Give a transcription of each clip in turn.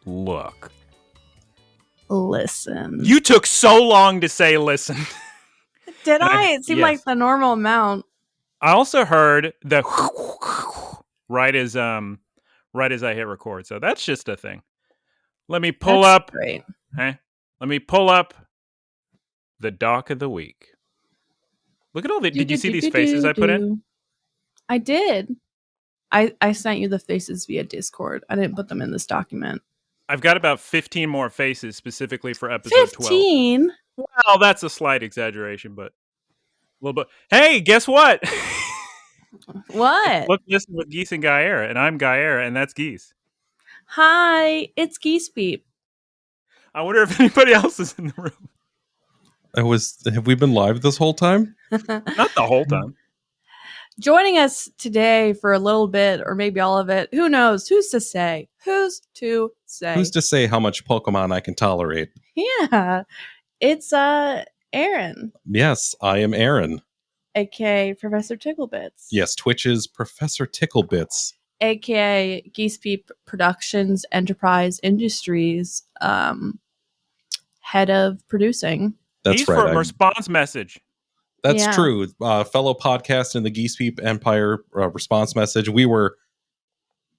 look. Listen. You took so long to say listen. Did I? It seemed like the normal amount. I also heard the right as I hit record. So that's just a thing. Let me pull up. Great. Let me pull up the doc of the week. Look at all the. Did you see these faces I put in? I did. I sent you the faces via Discord. I didn't put them in this document. I've got about 15 more faces specifically for episode 15? 12. Well, that's a slight exaggeration, but a little bit. Hey, guess what? What? Look, listen with Geese and Guyera, and I'm Guyera, and that's Geese. Hi, it's geesepeep. I wonder if anybody else is in the room. Have we been live this whole time? Not the whole time. Joining us today for a little bit, or maybe all of it. Who knows? Who's to say? Who's to say? Who's to say how much Pokemon I can tolerate? Yeah. It's Aaron. Yes, I am Aaron. AKA Professor Tickle Bits. Yes, Twitch's Professor Tickle Bits. AKA Geesepeep Productions Enterprise Industries head of producing. That's He's right. For a response message. That's true. Fellow podcast in the Geesepeep Empire response message. We were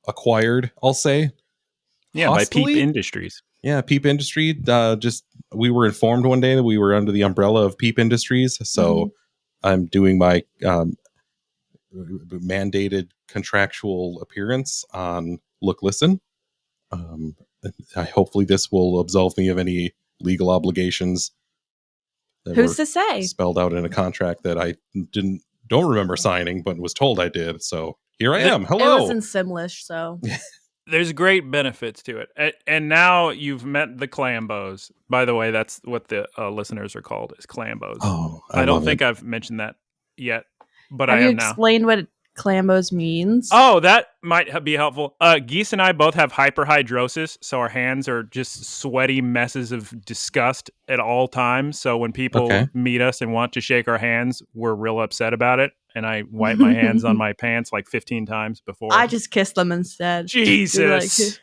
acquired, I'll say. Yeah, Hostily? by Peep Industries. Yeah, Peep Industry. We were informed one day that we were under the umbrella of Peep Industries. So I'm doing my mandated contractual appearance on Look Listen. Hopefully this will absolve me of any legal obligations. Who's to say? Spelled out in a contract that I don't remember signing, but was told I did. So here I am. Hello. It was in Simlish, so There's great benefits to it. And now you've met the Clambos. By the way, that's what the listeners are called, is Clambos. Oh, I don't think I've mentioned that yet, but I am now. Have you explained what Clambos means? Oh, that might be helpful. Geese and I both have hyperhidrosis, so our hands are just sweaty messes of disgust at all times. So when people meet us and want to shake our hands, we're real upset about it. And I wipe my hands on my pants like 15 times before. I just kiss them instead. Jesus.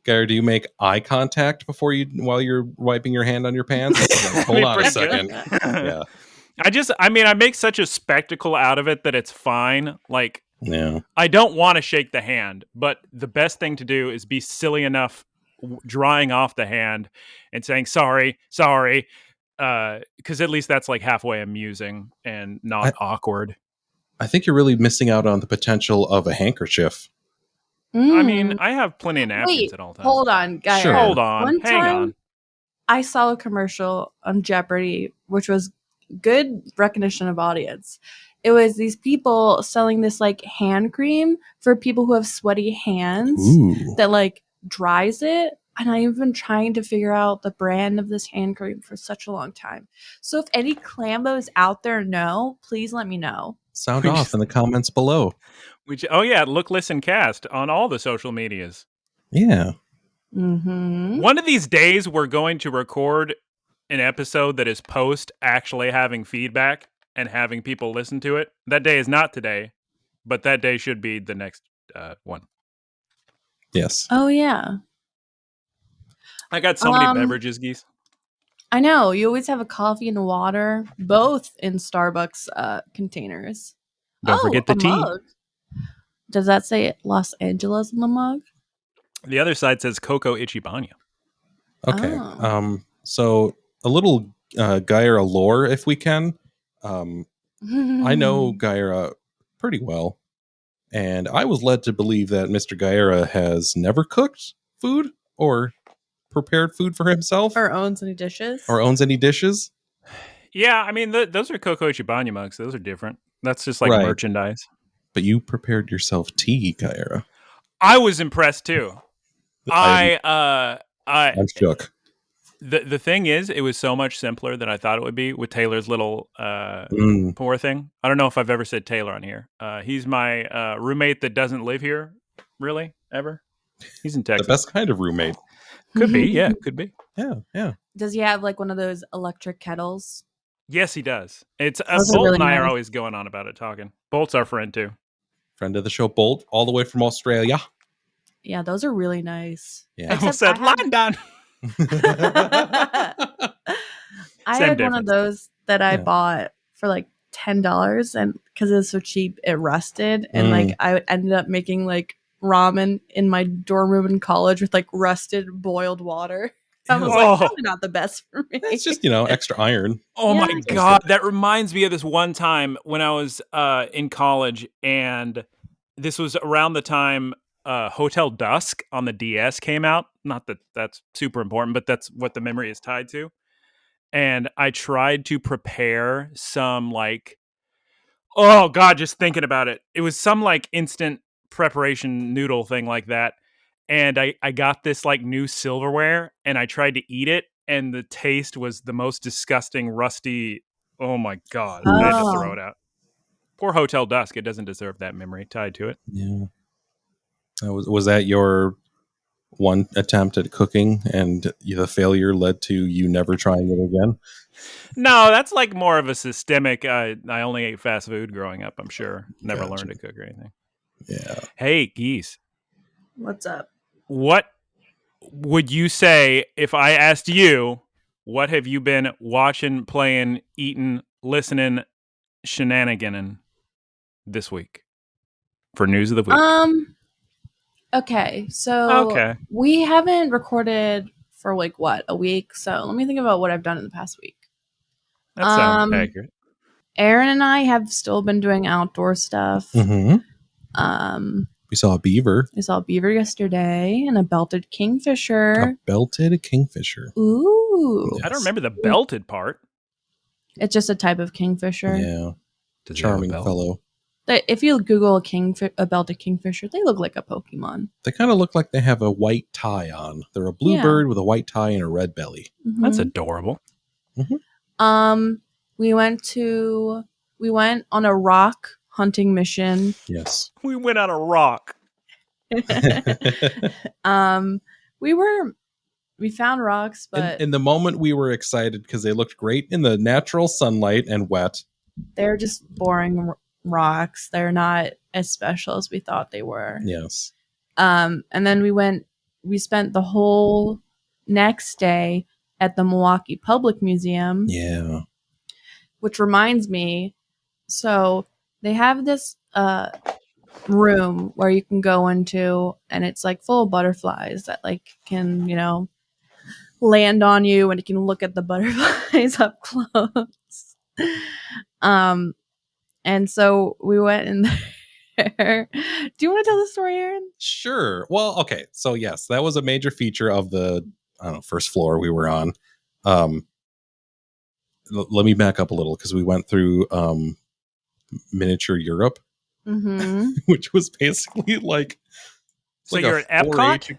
Guyera, do you make eye contact while you're wiping your hand on your pants? Like, hold on a second. Yeah. I make such a spectacle out of it that it's fine. Like, yeah. I don't want to shake the hand, but the best thing to do is be silly enough drying off the hand and saying, sorry. Because at least that's like halfway amusing and not awkward. I think you're really missing out on the potential of a handkerchief. I mean, I have plenty of napkins at all times. Hold on, guys. Sure. Hold on. Hang on. I saw a commercial on Jeopardy, which was good recognition of audience. It was these people selling this like hand cream for people who have sweaty hands that like dries it. And I've been trying to figure out the brand of this hand cream for such a long time. So if any Clambos out there know, please let me know. Sound off in the comments below. Look, listen, cast on all the social medias. Yeah. Mm-hmm. One of these days, we're going to record an episode that is post actually having feedback and having people listen to it. That day is not today, but that day should be the next one. Yes. Oh, yeah. I got so many beverages, Geese. I know. You always have a coffee and a water, both in Starbucks containers. Don't forget the tea. Mug. Does that say Los Angeles on the mug? The other side says Coco Ichibanya. Okay. Oh. So a little Guyera lore, if we can. I know Guyera pretty well, and I was led to believe that Mr. Guyera has never cooked food or prepared food for himself. Or owns any dishes. Yeah, I mean, those are Coco Ichibanya mugs. Those are different. That's just like merchandise. But you prepared yourself tea, Guyera. I was impressed too. I'm shook. The thing is, it was so much simpler than I thought it would be with Taylor's little pour thing. I don't know if I've ever said Taylor on here. He's my roommate that doesn't live here, really, ever. He's in Texas. The best kind of roommate. Could be, yeah, could be. Yeah. Does he have like one of those electric kettles? Yes, he does. It's Those Bolt really and I are nice. always going on about it, talking. Bolt's our friend too. Friend of the show, Bolt, all the way from Australia. Yeah, those are really nice. Yeah. I said London. I Same had one of difference. those that I Yeah. bought for like $10, and because it was so cheap, it rusted, and like I ended up making like ramen in my dorm room in college with like rusted boiled water. I was like, probably not the best for me. It's just, extra iron. Oh Yeah, my God. That reminds me of this one time when I was in college, and this was around the time Hotel Dusk on the DS came out. Not that that's super important, but that's what the memory is tied to. And I tried to prepare some like, oh God, just thinking about it. It was some like instant preparation noodle thing like that. And I got this like new silverware and I tried to eat it. And the taste was the most disgusting, rusty. Oh my God. I had to throw it out. Poor Hotel Dusk. It doesn't deserve that memory tied to it. Yeah. Was that your one attempt at cooking and the failure led to you never trying it again? No, that's like more of a systemic. I only ate fast food growing up, I'm sure. Never learned to cook or anything. Yeah. Hey, Geese. What's up? What would you say if I asked you, what have you been watching, playing, eating, listening, shenaniganing this week for news of the week? Okay, so we haven't recorded for like what, a week? So let me think about what I've done in the past week. That sounds accurate. Aaron and I have still been doing outdoor stuff. Mm-hmm. We saw a beaver. I saw a beaver yesterday and a belted kingfisher. A belted kingfisher. Ooh. Yes. I don't remember the belted part. It's just a type of kingfisher. Yeah. Charming fellow. If you Google a belted kingfisher, they look like a Pokemon. They kind of look like they have a white tie on. They're a blue bird with a white tie and a red belly. Mm-hmm. That's adorable. Mm-hmm. We went on a rock hunting mission. Yes. We went on a rock. We found rocks, but in the moment we were excited because they looked great in the natural sunlight and wet. They're just boring rocks. They're not as special as we thought they were. Yes. And then we spent the whole next day at the Milwaukee Public Museum. Yeah. Which reminds me, so they have this room where you can go into, and it's like full of butterflies that like can, land on you, and you can look at the butterflies up close. And so we went in there. Do you want to tell the story, Aaron? Sure. Well, okay. So yes, that was a major feature of the first floor we were on. Let me back up a little because we went through miniature Europe, which was basically like. So you're at Epcot?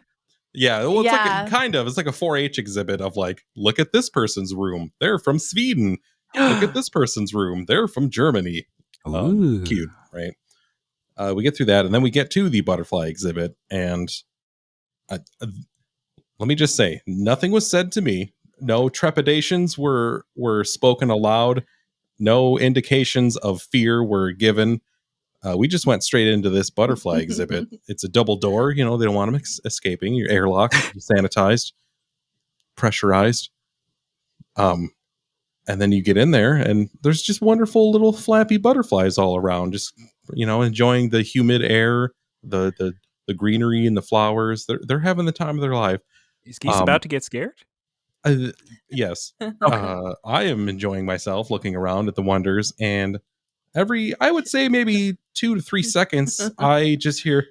Yeah, well, it's like it's like a 4-H exhibit of like, look at this person's room. They're from Sweden. Look at this person's room. They're from Germany. Cute, right? We get through that, and then we get to the butterfly exhibit, and let me just say, nothing was said to me. No trepidations were spoken aloud. No indications of fear were given. We just went straight into this butterfly exhibit. It's a double door. They don't want them escaping. Your airlock, sanitized, pressurized. And then you get in there, and there's just wonderful little flappy butterflies all around, just enjoying the humid air, the greenery and the flowers. They're having the time of their life. Is Geese about to get scared? Yes. Okay. I am enjoying myself looking around at the wonders, and I would say maybe 2 to 3 seconds, I just hear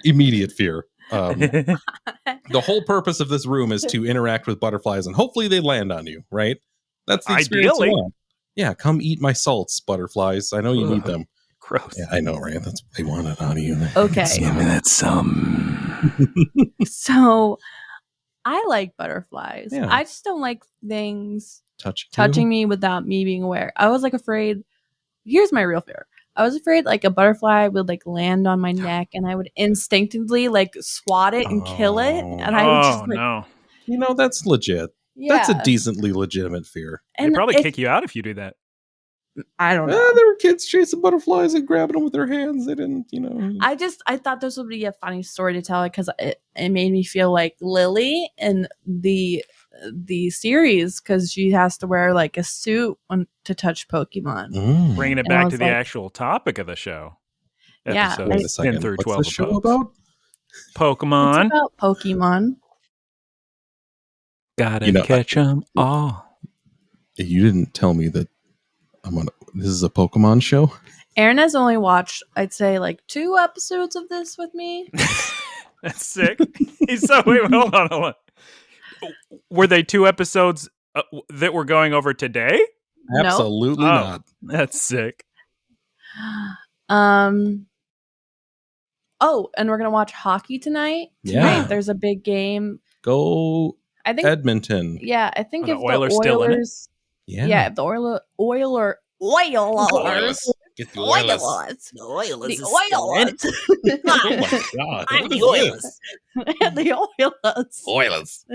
immediate fear. The whole purpose of this room is to interact with butterflies, and hopefully they land on you, right? That's the experience you want. Yeah, come eat my salts, butterflies. I know you need them. Gross. Yeah, I know, right? That's what they wanted on you. Okay. Give me that some. So, I like butterflies. Yeah. I just don't like things touching me without me being aware. I was like afraid. Here's my real fear. I was afraid like a butterfly would like land on my neck, and I would instinctively like swat it and kill it, and I would just like, no. That's legit. Yeah. That's a decently legitimate fear. They'd probably kick you out if you do that. I don't know. There were kids chasing butterflies and grabbing them with their hands. They didn't, I thought this would be a funny story to tell because it made me feel like Lily in the series because she has to wear like a suit to touch Pokemon. Bringing it back to the actual topic of the show. Yeah. Wait a second. 10 through What's 12 the show about? Pokemon. It's about Pokemon. Gotta catch them all. You didn't tell me that this is a Pokemon show? Aaron has only watched, I'd say, like 2 episodes of this with me. That's sick. Wait, hold on. Were they 2 episodes that we're going over today? Absolutely not. That's sick. Oh, and we're gonna watch hockey tonight. Yeah. There's a big game. Go I think Edmonton. Yeah, I think if the Oilers still in it? Yeah, if the Oilers. Get the Oilers. The Oilers. Oh my God. I'm the Oilers. The Oilers. Oilers.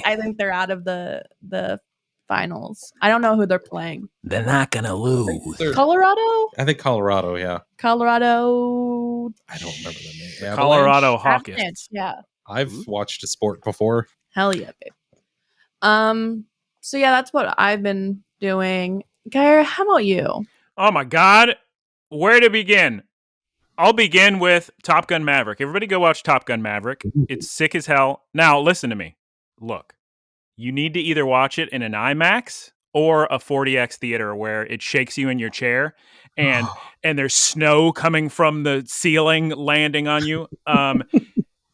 I think they're out of the finals. I don't know who they're playing. They're not gonna lose. Colorado? I think Colorado, yeah. Colorado. I don't remember the name. Colorado Hawkins. Yeah. I've watched a sport before. Hell yeah, babe. So yeah, that's what I've been doing. Guyera, how about you? Oh my God. Where to begin? I'll begin with Top Gun Maverick. Everybody go watch Top Gun Maverick. It's sick as hell. Now, listen to me. Look, you need to either watch it in an IMAX or a 40X theater where it shakes you in your chair and there's snow coming from the ceiling landing on you.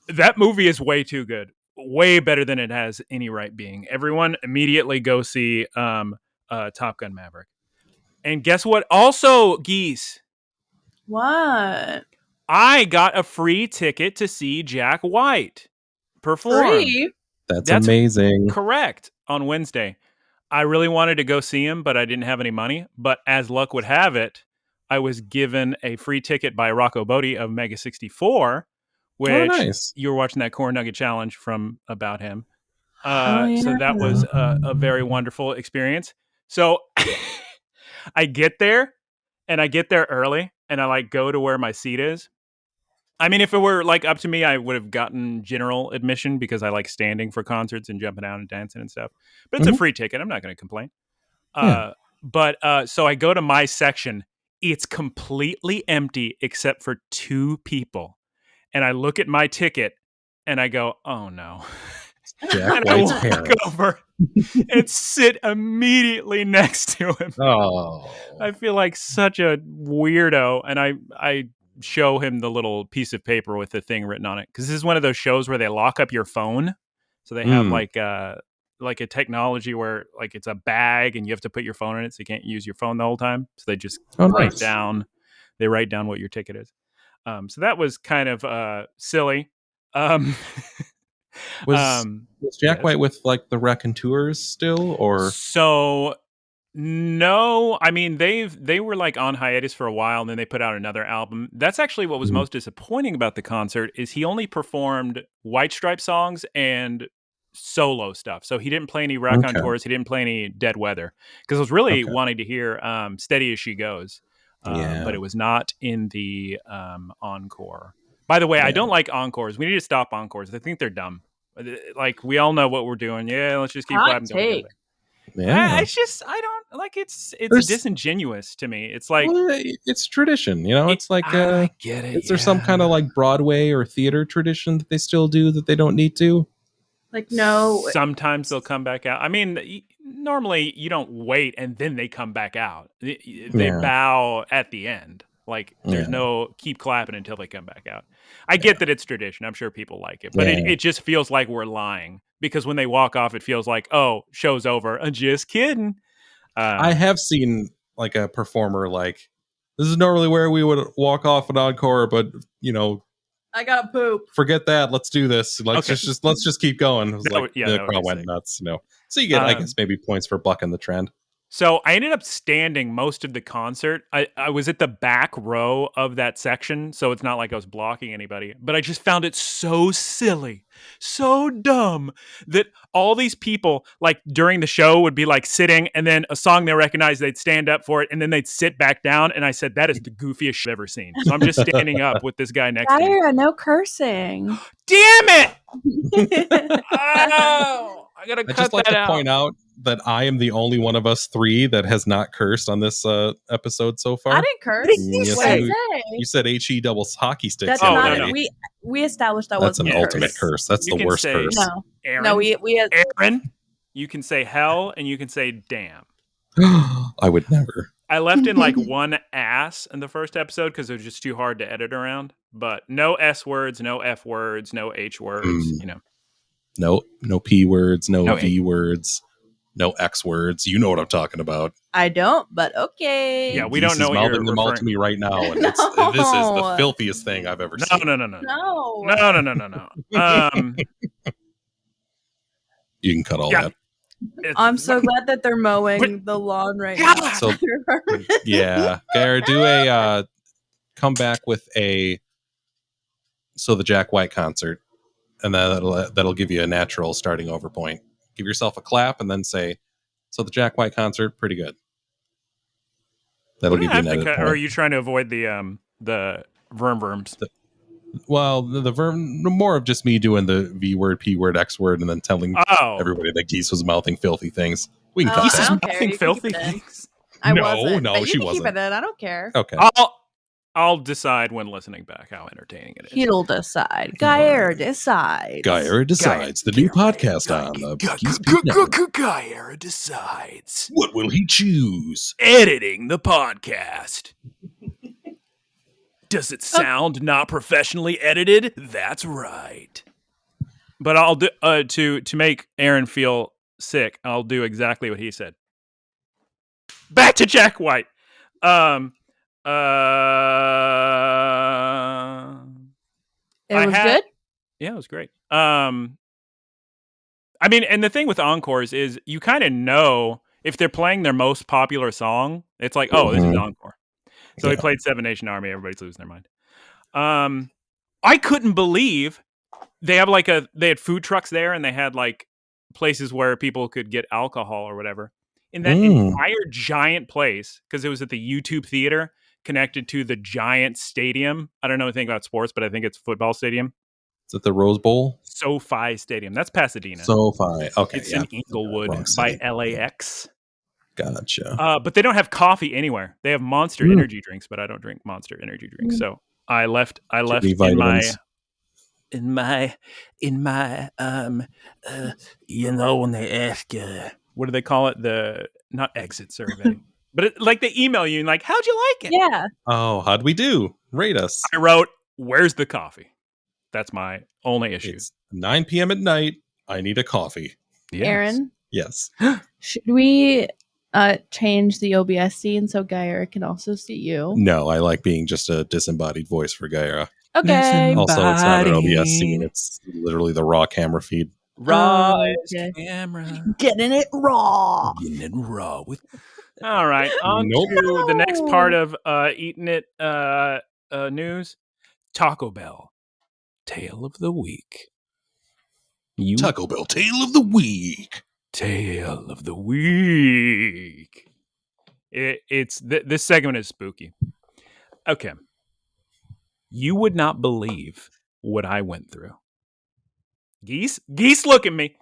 That movie is way too good. Way better than it has any right being. Everyone immediately go see Top Gun Maverick. And guess what? Also, Geese. What? I got a free ticket to see Jack White perform. Free? That's amazing. Correct. On Wednesday. I really wanted to go see him, but I didn't have any money. But as luck would have it, I was given a free ticket by RAWKPARTEE of Mega 64, which you were watching that Corn Nugget Challenge from about him. So that was a very wonderful experience. So I get there early and I like go to where my seat is. I mean, if it were like up to me, I would have gotten general admission because I like standing for concerts and jumping out and dancing and stuff. But it's a free ticket. I'm not going to complain. But so I go to my section. It's completely empty except for 2 people. And I look at my ticket and I go, oh no. Jack and White's I walk over and sit immediately next to him. Oh. I feel like such a weirdo. And I show him the little piece of paper with the thing written on it. Because this is one of those shows where they lock up your phone. So they have like a technology where like it's a bag and you have to put your phone in it so you can't use your phone the whole time. So they just write down what your ticket is. So that was kind of silly. Was Jack White with like the Raconteurs still, or so? No, I mean they were like on hiatus for a while, and then they put out another album. That's actually what was most disappointing about the concert is he only performed White Stripe songs and solo stuff. So he didn't play any Raconteurs. He didn't play any Dead Weather because I was really wanting to hear Steady As She Goes. But it was not in the encore. By the way, I don't like encores. We need to stop encores. I think they're dumb. Like, we all know what we're doing. Yeah, let's just keep clapping together. Yeah. I don't like it's disingenuous to me. It's like it's tradition, it's like I get it. Is there some kind of like Broadway or theater tradition that they still do that they don't need to? Like, no. Sometimes they'll come back out. I mean, normally you don't wait and then they come back out. They bow at the end. Like, there's no keep clapping until they come back out. I get that it's tradition. I'm sure people like it. But it just feels like we're lying. Because when they walk off, it feels like, oh, show's over. Just kidding. I have seen like a performer like, this is normally where we would walk off an encore, but, I gotta poop. Forget that. Let's do this. Let's just keep going. It was the crowd went nuts. So you get, I guess, maybe points for bucking the trend. So I ended up standing most of the concert. I was at the back row of that section, so it's not like I was blocking anybody. But I just found it so silly, so dumb that all these people, like during the show, would be like sitting, and then a song they recognized, they'd stand up for it, and then they'd sit back down. And I said, that is the goofiest shit I've ever seen. So I'm just standing up with this guy next to me. Guyera, no cursing. Damn it! Oh, I gotta cut that out. I'd just like to point out that I am the only one of us three that has not cursed on this episode so far. I didn't curse. Yes, What did I say? You said HE double hockey sticks. That's not not. We established that That's wasn't an a ultimate curse. curse. That's You the can worst say- curse. No, Aaron, no, we Aaron, you can say hell and you can say damn. I would never. I left in like one ass in the first episode because it was just too hard to edit around. But no S words, no F words, no H words. You know, No P words, no V A. words, no X words. You know what I'm talking about. I don't, but okay. Yeah, we Geese don't know is what you're mouthing them all to referring- me right now, and this is the filthiest thing I've ever seen. No. No. You can cut all Yeah. that. I'm so glad that they're mowing the lawn right God! now. So yeah, Guyera, do a come back with a the Jack White concert, and that'll give you a natural starting over point. Give yourself a clap, and then say, "So the Jack White concert, pretty good." That'll give you an edit Or point. are you trying to avoid the verms? Well, the more of just me doing the V word, P word, X word, and then telling Oh, everybody that Geese was mouthing filthy things. We can cut I that. don't care. Nothing You can filthy keep it in. things. I No, wasn't. no, but you she can keep wasn't. it in. I don't care. Okay. I'll decide when listening back how entertaining it is. He'll decide. Guyera decides. Guyera decides. The new podcast on the Geese Peep Network. Guyera decides. What will he choose? Editing the podcast. Does it sound not professionally edited? That's right. But I'll do to make Aaron feel sick. I'll do exactly what he said. Back to Jack White. It was good. Yeah, it was great. I mean, and the thing with encores is you kind of know if they're playing their most popular song, it's like, oh, this is encore. So he played Seven Nation Army. Everybody's losing their mind. I couldn't believe they had food trucks there, and they had like places where people could get alcohol or whatever. In that entire giant place, because it was at the YouTube Theater connected to the giant stadium. I don't know anything about sports, but I think it's a football stadium. Is it the Rose Bowl? SoFi Stadium. That's Pasadena. SoFi. Okay. It's in Inglewood by LAX. Gotcha. But they don't have coffee anywhere. They have Monster energy drinks, but I don't drink Monster energy drinks. So I left in my when they ask what do they call it? The not exit survey. But they email you and like, how'd you like it? Yeah. Oh, how'd we do? Rate us. I wrote, where's the coffee? That's my only issue. It's 9 p.m. at night. I need a coffee. Yes. Aaron, Yes. should we change the OBS scene so Guyera can also see you? No, I like being just a disembodied voice for Guyera. Okay. Listen. Also, it's not an OBS Body. scene. It's literally the raw camera feed. Raw Okay. camera. Getting it raw. Getting it raw with. All right, on Nope. to the next part of Eating It news. Taco Bell, Tale of the Week. Taco Bell Tale of the Week. Tale of the Week. This segment is spooky. Okay. You would not believe what I went through. Geese, look at me.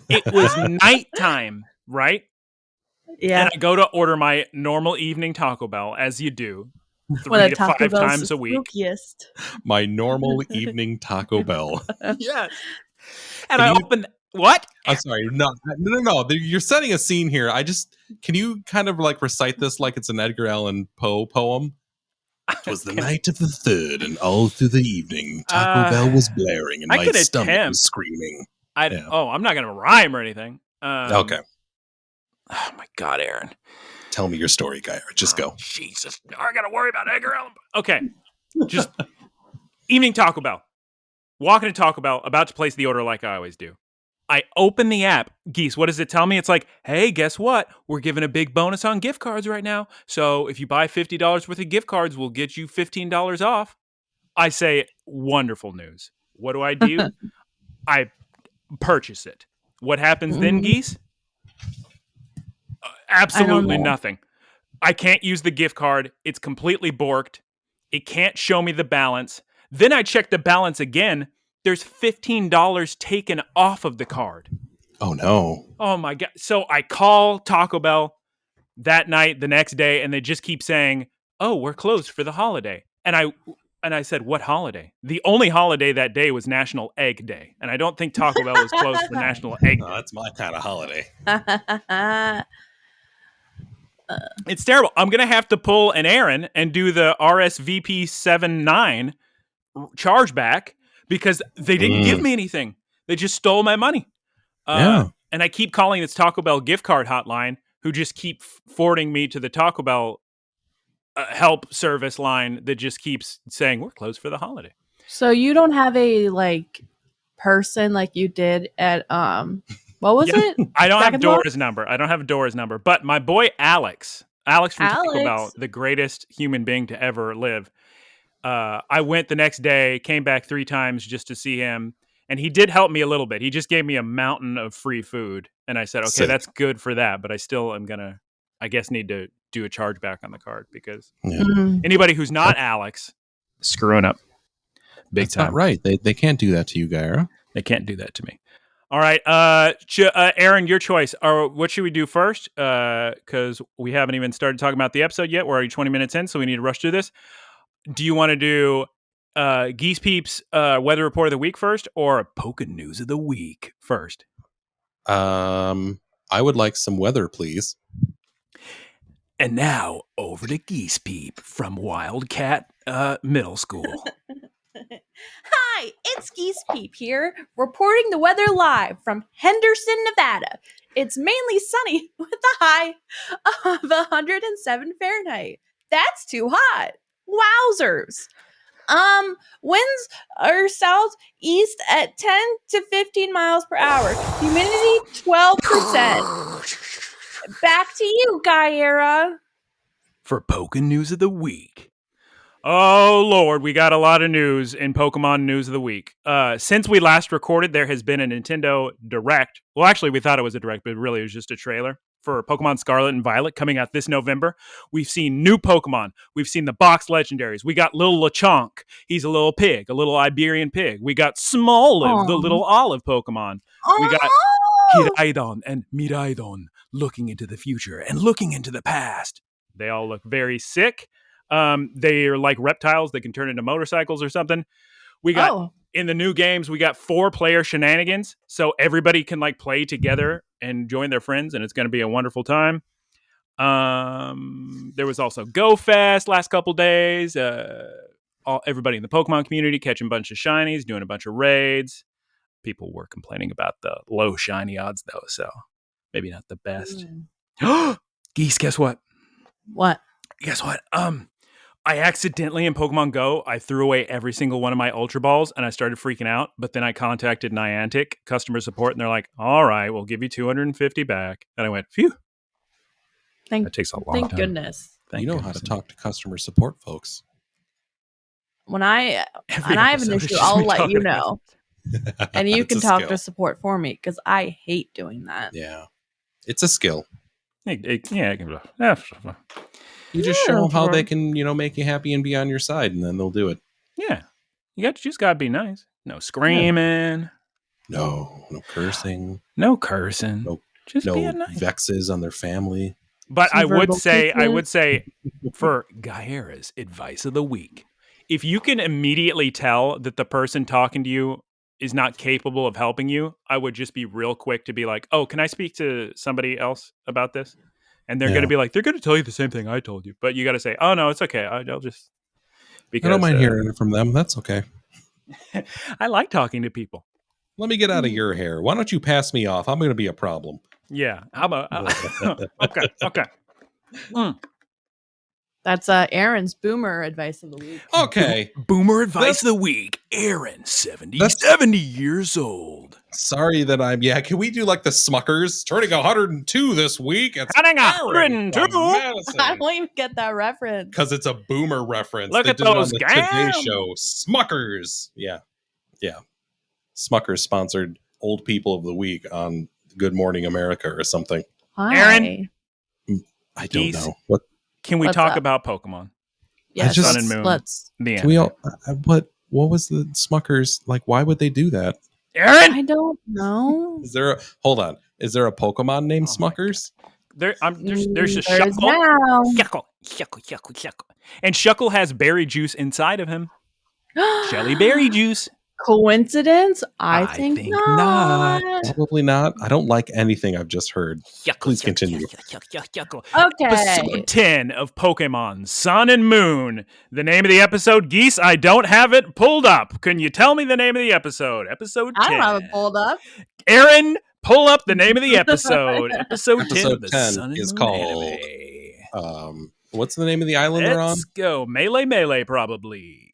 It was nighttime, right? Yeah. And I go to order my normal evening Taco Bell, as you do, 3 to 5 times a week. Spookiest. My normal evening Taco Bell. Yes. And I open what? I'm sorry. No. You're setting a scene here. Can you kind of like recite this like it's an Edgar Allan Poe poem? It was the night of the 3rd, and all through the evening, Taco Bell was blaring, and I my could stomach attempt. was screaming. Oh, I'm not going to rhyme or anything. Okay. Oh my God, Aaron. Tell me your story, Guyera. Just go. Jesus. I got to worry about Edgar Allan. Okay. Just evening Taco Bell. Walking to Taco Bell, about to place the order like I always do. I open the app. Geese, what does it tell me? It's like, hey, guess what? We're giving a big bonus on gift cards right now. So if you buy $50 worth of gift cards, we'll get you $15 off. I say, wonderful news. What do? I purchase it. What happens then, Geese? Absolutely nothing. I can't use the gift card. It's completely borked. It can't show me the balance. Then I check the balance again. There's $15 taken off of the card. Oh, no. Oh, my God. So I call Taco Bell that night, the next day, and they just keep saying, oh, we're closed for the holiday. And I said, what holiday? The only holiday that day was National Egg Day. And I don't think Taco Bell was closed for National Egg Day. No, that's my kind of holiday. It's terrible. I'm going to have to pull an Aaron and do the RSVP 79 chargeback because they didn't give me anything. They just stole my money. And I keep calling this Taco Bell gift card hotline, who just keep forwarding me to the Taco Bell help service line that just keeps saying we're closed for the holiday. So you don't have a person like you did at what was it? I don't have Dora's number. I don't have Dora's number, but my boy Alex from Taco Bell, the greatest human being to ever live. I went the next day, came back 3 times just to see him, and he did help me a little bit. He just gave me a mountain of free food, and I said, okay, that's good for that, but I still am gonna, I guess, need to do a chargeback on the card because anybody who's not Alex screwing up big That's time. not right. They can't do that to you, Guyera. They can't do that to me. All right, Aaron, your choice. What should we do first? Because we haven't even started talking about the episode yet. We're already 20 minutes in, so we need to rush through this. Do you want to do Geese Peep's Weather Report of the Week first, or Pokémon News of the Week first? I would like some weather, please. And now over to Geese Peep from Wildcat Middle School. Hi, it's Geese Peep here, reporting the weather live from Henderson, Nevada. It's mainly sunny with a high of 107 Fahrenheit. That's too hot. Wowzers. Winds are southeast at 10 to 15 miles per hour. Humidity 12%. Back to you, Guyera. For Pokémon News of the Week. Oh, Lord, we got a lot of news in Pokemon News of the Week. Since we last recorded, there has been a Nintendo Direct. Well, actually, we thought it was a Direct, but really it was just a trailer for Pokemon Scarlet and Violet coming out this November. We've seen new Pokemon. We've seen the box legendaries. We got little Lechonk. He's a little pig, a little Iberian pig. We got Smoliv, the little olive Pokemon. We got Hiraidon and Miraidon looking into the future and looking into the past. They all look very sick. They are like reptiles that can turn into motorcycles or something. We got in the new games, we got 4-player shenanigans, so everybody can play together and join their friends, and it's going to be a wonderful time. There was also Go Fest last couple days. Everybody in the Pokemon community catching a bunch of shinies, doing a bunch of raids. People were complaining about the low shiny odds though, so maybe not the best. Geese, guess what? What? Guess what? I accidentally in Pokemon Go, I threw away every single one of my Ultra Balls and I started freaking out. But then I contacted Niantic customer support and they're like, all right, we'll give you 250 back. And I went, phew. That takes a long time. Thank goodness. You know how to talk to customer support, folks. When I have an issue, I'll let you know. And you can talk to support for me because I hate doing that. Yeah. It's a skill. Yeah. You just show how they can, make you happy and be on your side, and then they'll do it. Yeah. Just got to be nice. No screaming. No cursing. No cursing. Just being nice. Vexes on their family. But I would say for Guyera's advice of the week, if you can immediately tell that the person talking to you is not capable of helping you, I would just be real quick to be like, oh, can I speak to somebody else about this? And they're going to be like, they're going to tell you the same thing I told you. But you got to say, oh, no, it's okay. I'll just... Because, I don't mind hearing it from them. That's okay. I like talking to people. Let me get out of your hair. Why don't you pass me off? I'm going to be a problem. Yeah. How about... Okay. That's Aaron's boomer advice of the week. Okay. Boomer advice of the week. Aaron, 70 years old. Sorry that I'm. Yeah, can we do like the Smuckers turning 102 this week? It's Turning Aaron 102? from Madison. I don't even get that reference. Because it's a boomer reference. Look they at did it those on the Today Show. Smuckers. Yeah. Smuckers sponsored Old People of the Week on Good Morning America or something. Hi. Aaron? I don't Geese? know. What Can we What's talk up? about Pokemon? Yes, Sun and Moon. Let's. The can we anime. all, what was the Smuckers like? Why would they do that? Aaron? I don't know. Hold on. Is there a Pokemon named Oh my Smuckers? There's a There's Shuckle. now. Shuckle. And Shuckle has berry juice inside of him. Jelly berry juice. Coincidence? I think not. Probably not. I don't like anything I've just heard. Please continue. Okay. Okay. Episode 10 of Pokemon Sun and Moon. The name of the episode, Geese, I don't have it pulled up. Can you tell me the name of the episode? Episode 10. I don't have it pulled up. Aaron, pull up the name of the episode. Episode 10 of Episode the 10 Sun and is Moon called anime. What's the name of the island they're on? Let's go. Melee, probably.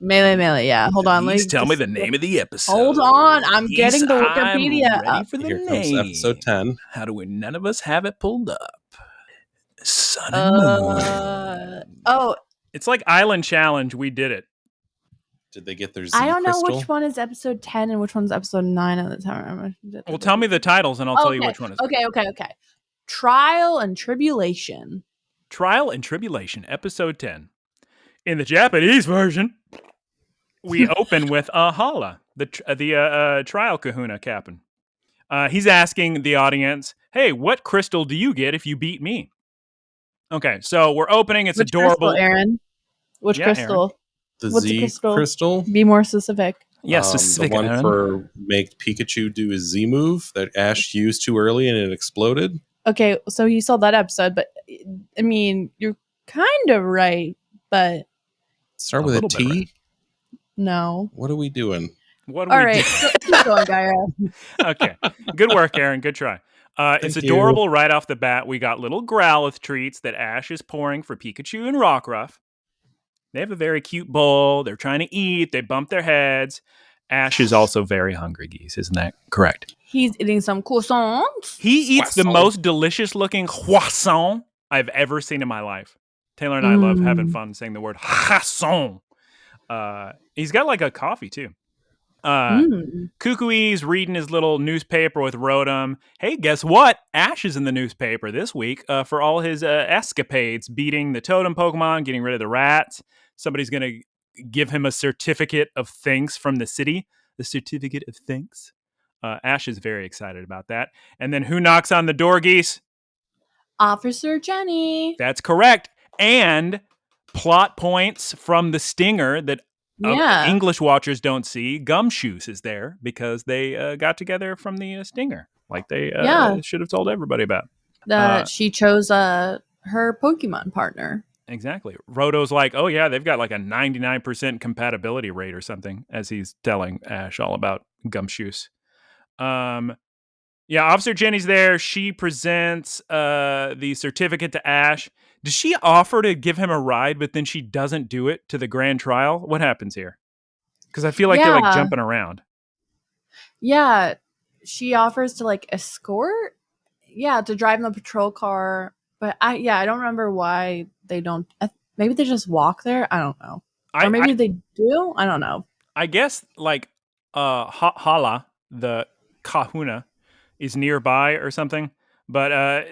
Melee. Yeah. Hold on. Please tell me the name of the episode. Hold on. I'm getting the I'm Wikipedia ready up. for the Here name. comes episode 10. How do we? None of us have it pulled up. Sun and Moon. Oh, It's like Island Challenge. We did it. Did they get their Z I don't know crystal? which one is episode 10 and which one's episode 9 at the time. Well, tell me the titles and I'll tell you which one is. Okay. Trial and Tribulation. Trial and Tribulation, episode 10. In the Japanese version, we open with Hala, the trial kahuna captain. He's asking the audience, hey, what crystal do you get if you beat me? Okay, so we're opening. It's Which adorable. Crystal, Aaron? Which crystal? The What's Z the crystal? Be more specific. Yes, the one for make Pikachu do his Z move that Ash used too early and it exploded. Okay, so you saw that episode, but I mean, you're kind of right, but Start with a T. Right. no. What are we doing? What All do we right, keep going, Guyera. Okay, good work, Aaron. Good try. It's adorable right off the bat. We got little Growlithe treats that Ash is pouring for Pikachu and Rockruff. They have a very cute bowl. They're trying to eat. They bump their heads. Ash is also very hungry, Geese. Isn't that correct? He's eating some croissants. He eats the Croissant. most delicious looking croissant I've ever seen in my life. Taylor and I love having fun saying the word croissant. He's got like a coffee too. Kukui's reading his little newspaper with Rotom. Hey, guess what? Ash is in the newspaper this week for all his escapades, beating the totem Pokemon, getting rid of the rats. Somebody's going to give him a certificate of thanks from the city. The certificate of thanks. Ash is very excited about that. And then who knocks on the door, Geese? Officer Jenny. That's correct. And plot points from the stinger that English watchers don't see. Gumshoes is there because they got together from the stinger. Like they should have told everybody about. That she chose her Pokemon partner. Exactly. Roto's like, oh yeah, they've got like a 99% compatibility rate or something, as he's telling Ash all about Gumshoes. Yeah, Officer Jenny's there. She presents the certificate to Ash. Does she offer to give him a ride, but then she doesn't do it to the grand trial? What happens here? Because I feel like they're like jumping around. Yeah, she offers to like escort. Yeah, to drive in the patrol car. But I don't remember why they don't. Maybe they just walk there. I don't know. Or maybe they do. I don't know. I guess like Hala, the kahuna, is nearby or something. But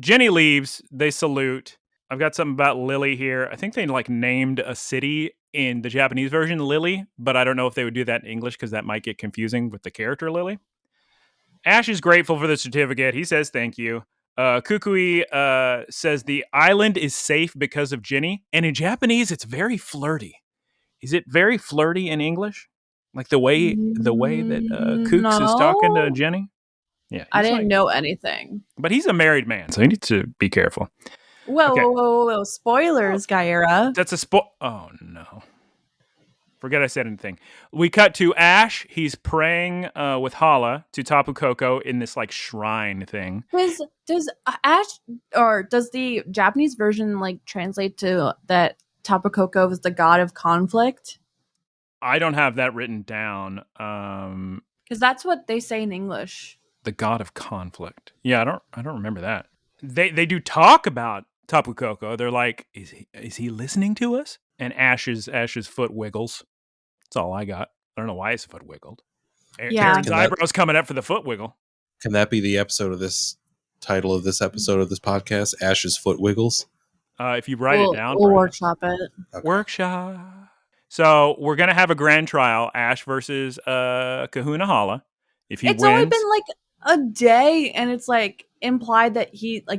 Jenny leaves. They salute. I've got something about Lily here. I think they like named a city in the Japanese version Lily, but I don't know if they would do that in English because that might get confusing with the character Lily. Ash is grateful for the certificate. He says thank you. Kukui says the island is safe because of Jenny, and in Japanese it's very flirty. Is it very flirty in English? Like the way that Kooks is talking to Jenny? Yeah, I didn't know anything. But he's a married man, so he needs to be careful. Whoa. Spoilers, Guyera. That's a Oh, no. Forget I said anything. We cut to Ash. He's praying with Hala to Tapu Koko in this like shrine thing. Does Ash, or does the Japanese version like translate to that Tapu Koko is the god of conflict? I don't have that written down. Because Because that's what they say in English. The god of conflict. Yeah, I don't remember that. They do talk about Tapu Koko. They're like, is he listening to us? And Ash's foot wiggles. That's all I got. I don't know why his foot wiggled. Aaron's eyebrows coming up for the foot wiggle. Can that be the episode of this title of this episode of this podcast? Ash's foot wiggles. If you write it down, we'll workshop it. Okay. Workshop. So we're gonna have a grand trial: Ash versus Kahuna Hala. If he wins, only been like a day, and it's like implied that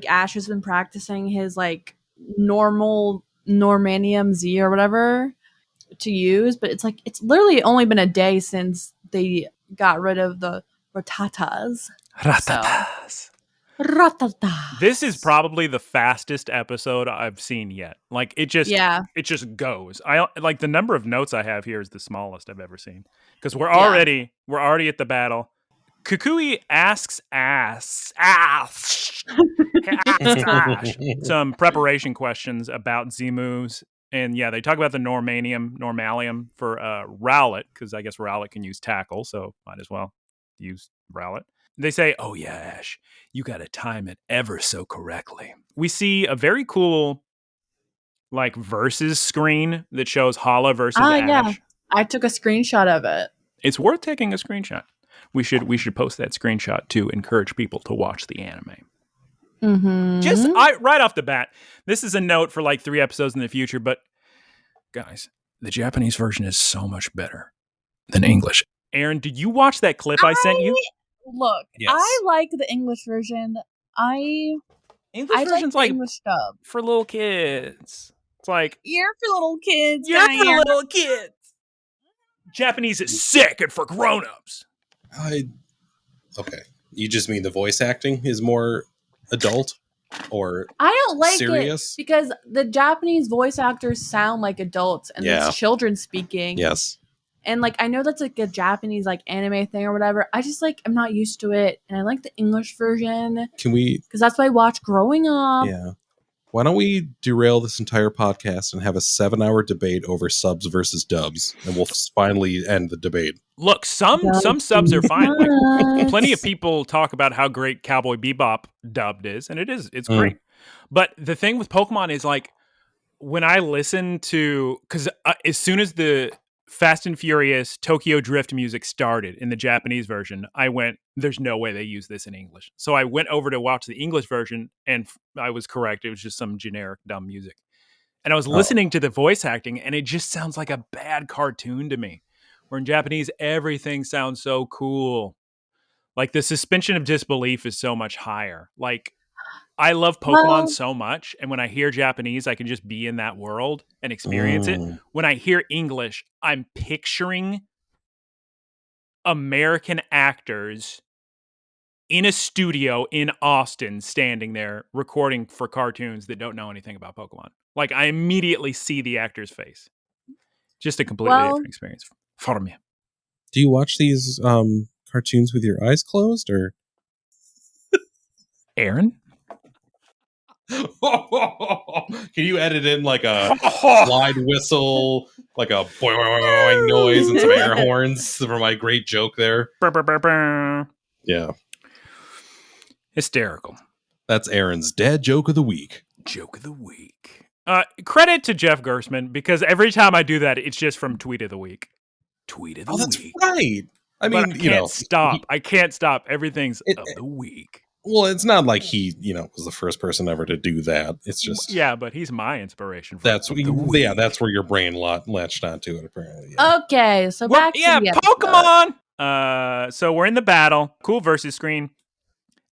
Ash has been practicing his like normal Normanium Z or whatever to use, but it's literally only been a day since they got rid of the Ratatas. Ratatas. This is probably the fastest episode I've seen yet. Like it just goes. I like the number of notes I have here is the smallest I've ever seen because we're already at the battle. Kukui asks Ash some preparation questions about Z moves. And yeah, they talk about the Normalium for Rowlet, because I guess Rowlet can use Tackle, so might as well use Rowlet. They say, oh yeah, Ash, you got to time it ever so correctly. We see a very cool like versus screen that shows Hala versus Ash. Yeah. I took a screenshot of it. It's worth taking a screenshot. We should post that screenshot to encourage people to watch the anime. Mm-hmm. Just right off the bat, this is a note for like 3 episodes in the future, but guys, the Japanese version is so much better than English. Aaron, did you watch that clip I sent you? Look, yes. I like the English version. English version's like English dub for little kids. It's like you're for little kids. You're for little kids. Japanese is sick and for grown-ups. Okay. You just mean the voice acting is more adult or I don't like serious? It because the Japanese voice actors sound like adults and it's children speaking. Yes. And like I know that's like a Japanese like anime thing or whatever. I just like I'm not used to it and I like the English version. Can we because that's what I watched growing up. Yeah. Why don't we derail this entire podcast and have a 7-hour debate over subs versus dubs, and we'll finally end the debate. Look, some subs are fine. Like, plenty of people talk about how great Cowboy Bebop dubbed is, and it's great. But the thing with Pokemon is like when I listen to because as soon as the Fast and Furious Tokyo Drift music started in the Japanese version, I went, there's no way they use this in English. So I went over to watch the English version and I was correct. It was just some generic dumb music. And I was listening to the voice acting and it just sounds like a bad cartoon to me. Where in Japanese, everything sounds so cool. Like the suspension of disbelief is so much higher. Like I love Pokemon so much, and when I hear Japanese, I can just be in that world and experience it. When I hear English, I'm picturing American actors in a studio in Austin standing there recording for cartoons that don't know anything about Pokemon. Like, I immediately see the actor's face. Just a completely different experience for me. Do you watch these cartoons with your eyes closed, or? Aaron? Can you edit in like a slide whistle, like a boing noise and some air horns for my great joke there? Yeah. Hysterical. That's Aaron's dad joke of the week. Joke of the week. Credit to Jeff Gersman, because every time I do that, it's just from Tweet of the Week. Tweet of the That's week. right. I mean, but I can't stop. I can't stop. Everything's of the week. Well, it's not like he, was the first person ever to do that. It's just but he's my inspiration. That's where your brain latched onto it. Apparently. Yeah. Okay, so back to the Pokemon. So we're in the battle. Cool versus screen.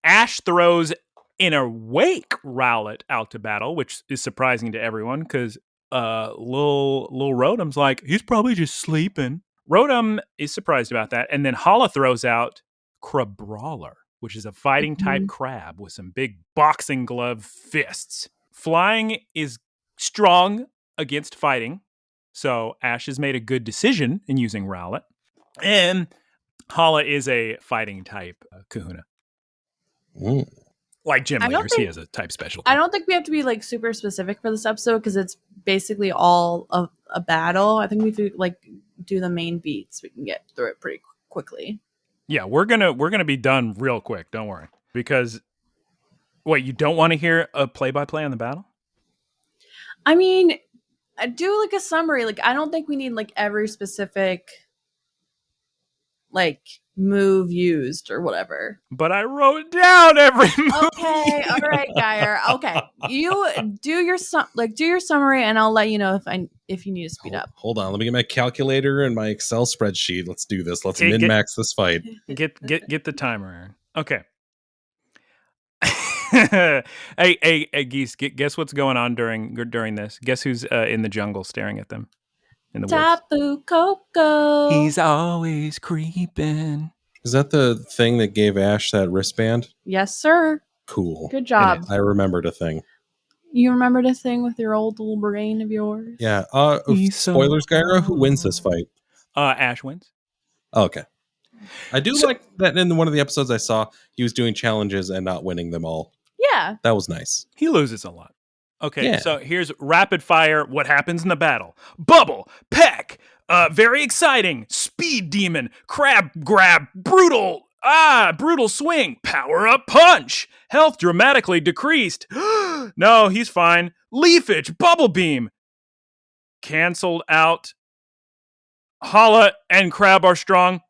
Ash throws an awake Rowlet out to battle, which is surprising to everyone because little Rotom's like, he's probably just sleeping. Rotom is surprised about that, and then Hala throws out Crabrawler, which is a fighting type crab with some big boxing glove fists. Flying is strong against fighting, so Ash has made a good decision in using Rowlet. And Hala is a fighting type Kahuna. Like Gym Leaders, he has a type specialty. I don't think we have to be like super specific for this episode because it's basically all of a battle. I think we have to like do the main beats. We can get through it pretty quickly. Yeah, we're gonna be done real quick. Don't worry. Because wait, you don't want to hear a play-by-play on the battle? I mean, I do like a summary. Like, I don't think we need like every specific like move used or whatever. But I wrote down every move. Okay, all right, Guyera. Okay, you do your summary, and I'll let you know if you need to speed up. Hold on, let me get my calculator and my Excel spreadsheet. Let's do this. Let's min-max this fight. Get the timer, Aaron. Okay. hey, Geese. Guess what's going on during this? Guess who's in the jungle staring at them in the Tapu Koko. He's always creeping. Is that the thing that gave Ash that wristband? Yes, sir. Cool. Good job. I remembered a thing. You remembered a thing with your old little brain of yours? Yeah. Spoilers, Guyera. Who wins this fight? Ash wins. Okay. I do like that in one of the episodes I saw, he was doing challenges and not winning them all. Yeah. That was nice. He loses a lot. Okay, so here's rapid fire. What happens in the battle? Bubble, peck, very exciting, speed demon, crab grab, brutal swing, power up punch, health dramatically decreased. No, he's fine. Leafage, bubble beam, canceled out. Hala and Crab are strong.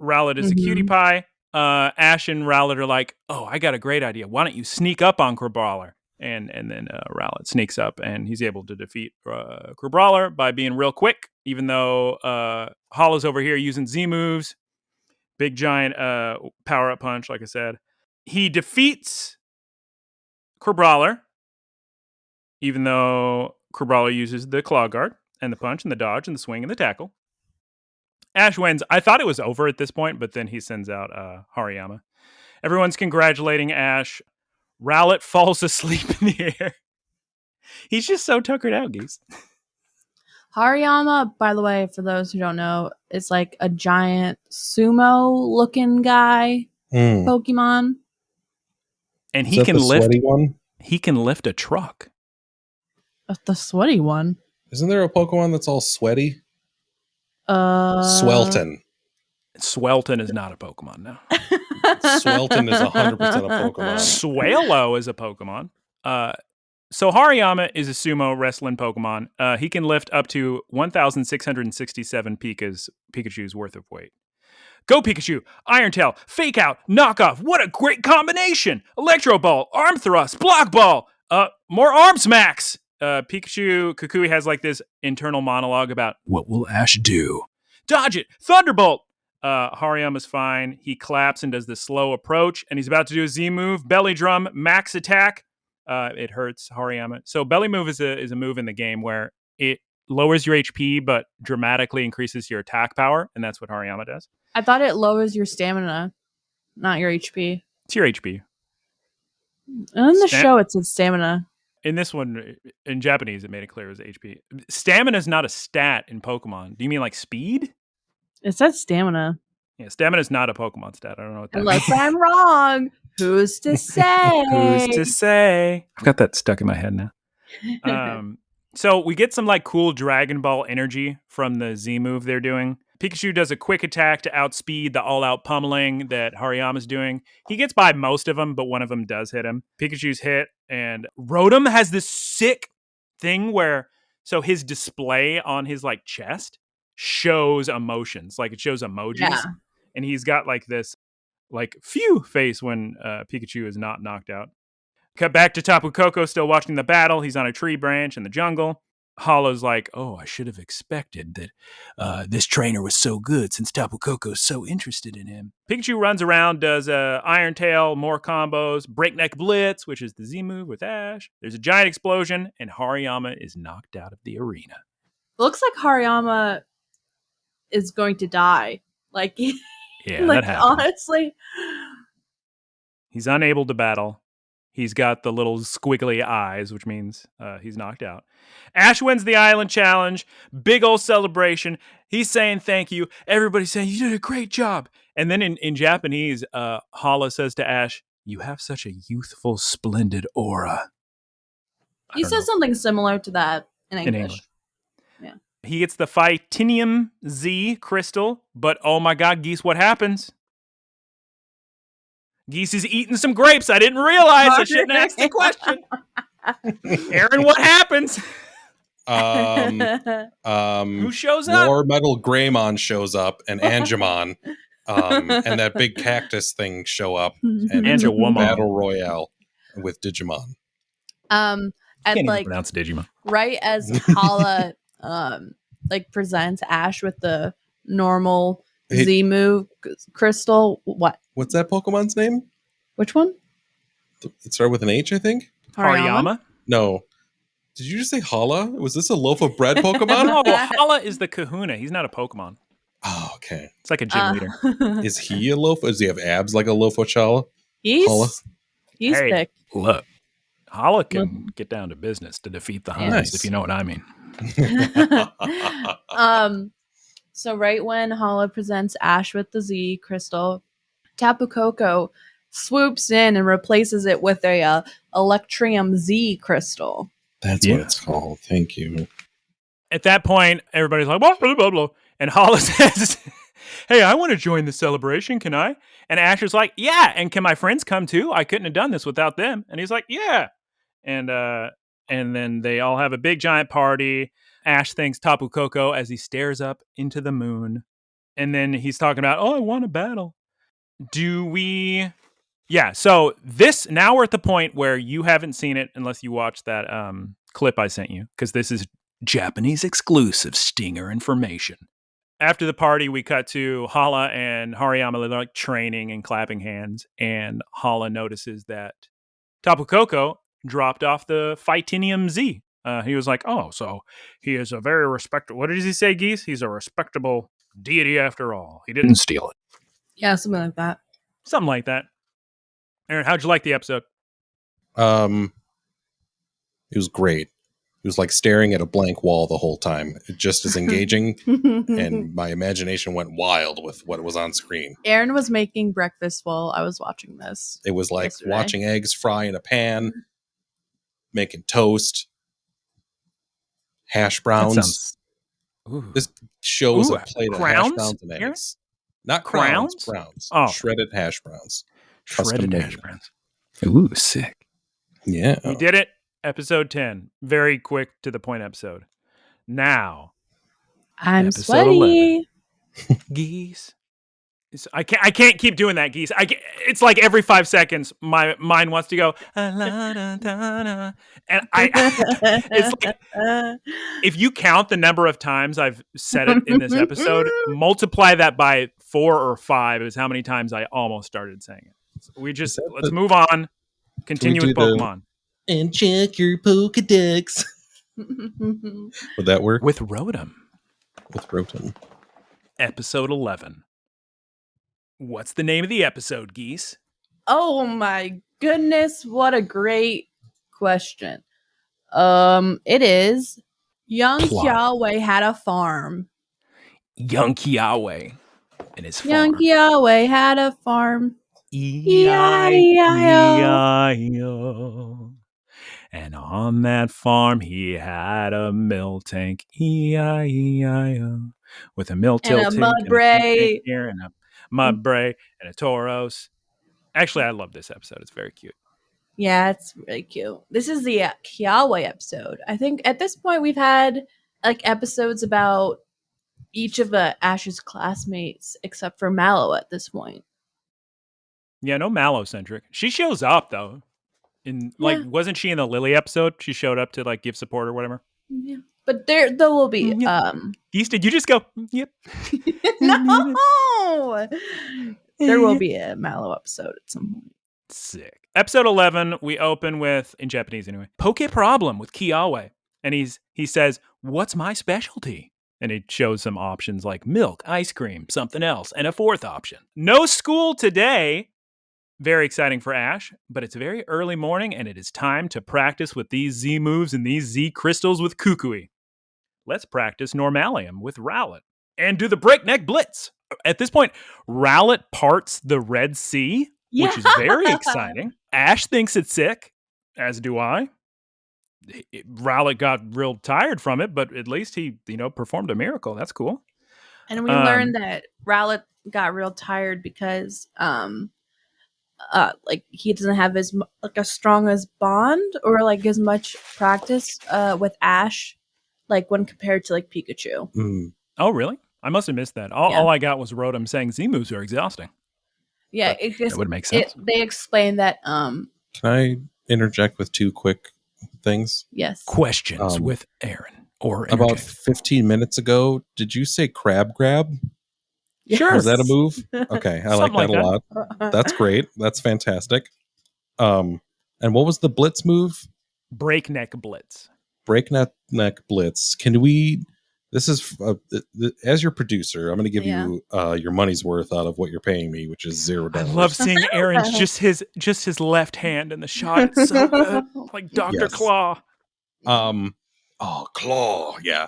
Rowlet is a cutie pie. Ash and Rowlet are like, oh, I got a great idea. Why don't you sneak up on Crabrawler? And then Rowlet sneaks up, and he's able to defeat Crabrawler by being real quick, even though Hala's over here using Z moves. Big giant power-up punch, like I said. He defeats Crabrawler, even though Crabrawler uses the Claw Guard and the punch and the dodge and the swing and the tackle. Ash wins. I thought it was over at this point, but then he sends out Hariyama. Everyone's congratulating Ash. Rowlet falls asleep in the air. He's just so tuckered out, Geese. Hariyama, by the way, for those who don't know, is like a giant sumo-looking guy Pokemon. And he can lift. Sweaty one? He can lift a truck. The sweaty one. Isn't there a Pokemon that's all sweaty? Swelton. Swelton is not a Pokemon now. Swelton is 100% a Pokemon. Swalo is a Pokemon. So Hariyama is a sumo wrestling Pokemon. He can lift up to 1,667 Pikachu's worth of weight. Go Pikachu, Iron Tail, Fake Out, Knockoff. What a great combination! Electro Ball, Arm Thrust, Block Ball, more Arm Smacks. Kukui has like this internal monologue about what will Ash do? Dodge it, Thunderbolt. Hariyama's fine. He claps and does the slow approach, and he's about to do a Z move, Belly Drum, Max Attack. It hurts Hariyama. So Belly Move is a move in the game where it lowers your HP but dramatically increases your attack power, and that's what Hariyama does. I thought it lowers your stamina, not your HP. It's your HP. And in the show, it said stamina. In this one, in Japanese, it made it clear it was HP. Stamina is not a stat in Pokemon. Do you mean like speed? It says stamina. Yeah, stamina is not a Pokemon stat. I don't know what that Unless I'm wrong. Who's to say? Who's to say? I've got that stuck in my head now. So we get some like cool Dragon Ball energy from the Z move they're doing. Pikachu does a quick attack to outspeed the all-out pummeling that Hariyama's doing. He gets by most of them, but one of them does hit him. Pikachu's hit, and Rotom has this sick thing where, so his display on his like chest shows emotions, like it shows emojis, and he's got like this like phew face when Pikachu is not knocked out. Cut back to Tapu Koko still watching the battle. He's on a tree branch in the jungle. Hollow's like, oh, I should have expected that this trainer was so good since Tapu Koko's so interested in him. Pikachu runs around, does Iron Tail, more combos, Breakneck Blitz, which is the Z move with Ash. There's a giant explosion, and Hariyama is knocked out of the arena. Looks like Hariyama is going to die. Like, yeah, like, that happened. Honestly. He's unable to battle. He's got the little squiggly eyes, which means he's knocked out. Ash wins the island challenge. Big old celebration. He's saying thank you. Everybody's saying, you did a great job. And then in Japanese, Hala says to Ash, you have such a youthful, splendid aura. He says something similar to that in English. Yeah. He gets the Phytinium Z crystal, but oh my God, Geese, what happens? Geese is eating some grapes. I didn't realize. I shouldn't ask the question. Aaron, what happens? Who shows up? War Metal Greymon shows up, and Angemon, and that big cactus thing show up, and Battle Royale with Digimon. And Can't like even pronounce Digimon. Right as Hala like presents Ash with the normal Z-move crystal. What's that Pokemon's name? Which one? It started with an H, I think. Hariyama? No. Did you just say Hala? Was this a loaf of bread Pokemon? No, Hala is the kahuna. He's not a Pokemon. Oh, okay. It's like a gym leader. Is he a loaf? Does he have abs like a loaf of Hala? He's thick. Look, Hala can get down to business to defeat the Huns, if you know what I mean. So right when Hala presents Ash with the Z crystal, Tapu Koko swoops in and replaces it with a Electrium Z crystal. That's what it's called. Thank you. At that point, everybody's like, blah, blah, blah, blah. And Hala says, hey, I want to join the celebration. Can I? And Ash is like, yeah. And can my friends come too? I couldn't have done this without them. And he's like, yeah. And then they all have a big giant party. Ash thanks Tapu Koko as he stares up into the moon. And then he's talking about, I want to battle. Yeah, so now we're at the point where you haven't seen it unless you watch that clip I sent you, because this is Japanese exclusive stinger information. After the party, we cut to Hala and Hariyama. They're like training and clapping hands, and Hala notices that Tapu Koko dropped off the Phytinium Z. He was like, so he is a very respectable... What did he say, Geese? He's a respectable deity after all. He didn't steal it. Yeah, something like that. Something like that. Aaron, how'd you like the episode? It was great. It was like staring at a blank wall the whole time. It just as engaging, and my imagination went wild with what was on screen. Aaron was making breakfast while I was watching this. It was like watching eggs fry in a pan, making toast, hash browns. This shows a plate of hash browns and eggs. Aaron? Not crowns. Oh. Shredded hash browns. Shredded hash browns. Ooh, sick. Yeah. We did it. Episode 10. Very quick to the point episode. Now. I'm sweaty. Geese. I can't keep doing that, Geese. It's like every 5 seconds, my mind wants to go. And it's like, if you count the number of times I've said it in this episode, multiply that by 4 or 5 is how many times I almost started saying it. So let's move on. Continue with Pokemon. And check your Pokedex. Would that work? With Rotom. Episode 11. What's the name of the episode, Geese? Oh my goodness, what a great question. It is Young Kiawe had a farm. Young Kiawe and his farm. Young Kiawe had a farm. E-I-E-I-O. And on that farm he had a milk tank. E-I-E-I-O. With a milk tilt and a mud bray. And a mud bray and a Tauros. Actually, I love this episode. It's very cute. Yeah, it's really cute. This is the Kiawe episode. I think at this point we've had like episodes about each of Ash's classmates except for Mallow at this point. Yeah, no Mallow-centric. She shows up, though. Wasn't she in the Lily episode? She showed up to like give support or whatever. Yeah. But there will be Geese, did you just go, yep? No! There will be a Mallow episode at some point. Sick. Episode 11, we open with, in Japanese anyway, Poke Problem with Kiawe. And he says, what's my specialty? And it shows some options like milk, ice cream, something else, and a fourth option. No school today. Very exciting for Ash, but it's a very early morning and it is time to practice with these Z moves and these Z crystals with Kukui. Let's practice Normalium with Rowlet and do the Breakneck Blitz. At this point, Rowlet parts the Red Sea, which is very exciting. Ash thinks it's sick, as do I. Rowlet got real tired from it, but at least he, performed a miracle. That's cool. And we learned that Rowlet got real tired because like he doesn't have as like as strong as bond or like as much practice with Ash, like when compared to like Pikachu. Oh, really? I must have missed that. All I got was Rotom saying Z moves are exhausting. Yeah, that would make sense. They explained that. Can I interject with 2 quick things? Yes. Questions with Aaron or about 15 minutes ago. Did you say crab grab? Yes. Sure. Was that a move? Okay, I like that a lot. That's great. That's fantastic. And what was the blitz move? Breakneck blitz. Breakneck blitz. Can we? This is as your producer, I'm going to give you your money's worth out of what you're paying me, which is $0. I love seeing Aaron's just his left hand in the shot. It's so good, like Dr. Claw. Oh, Claw. Yeah.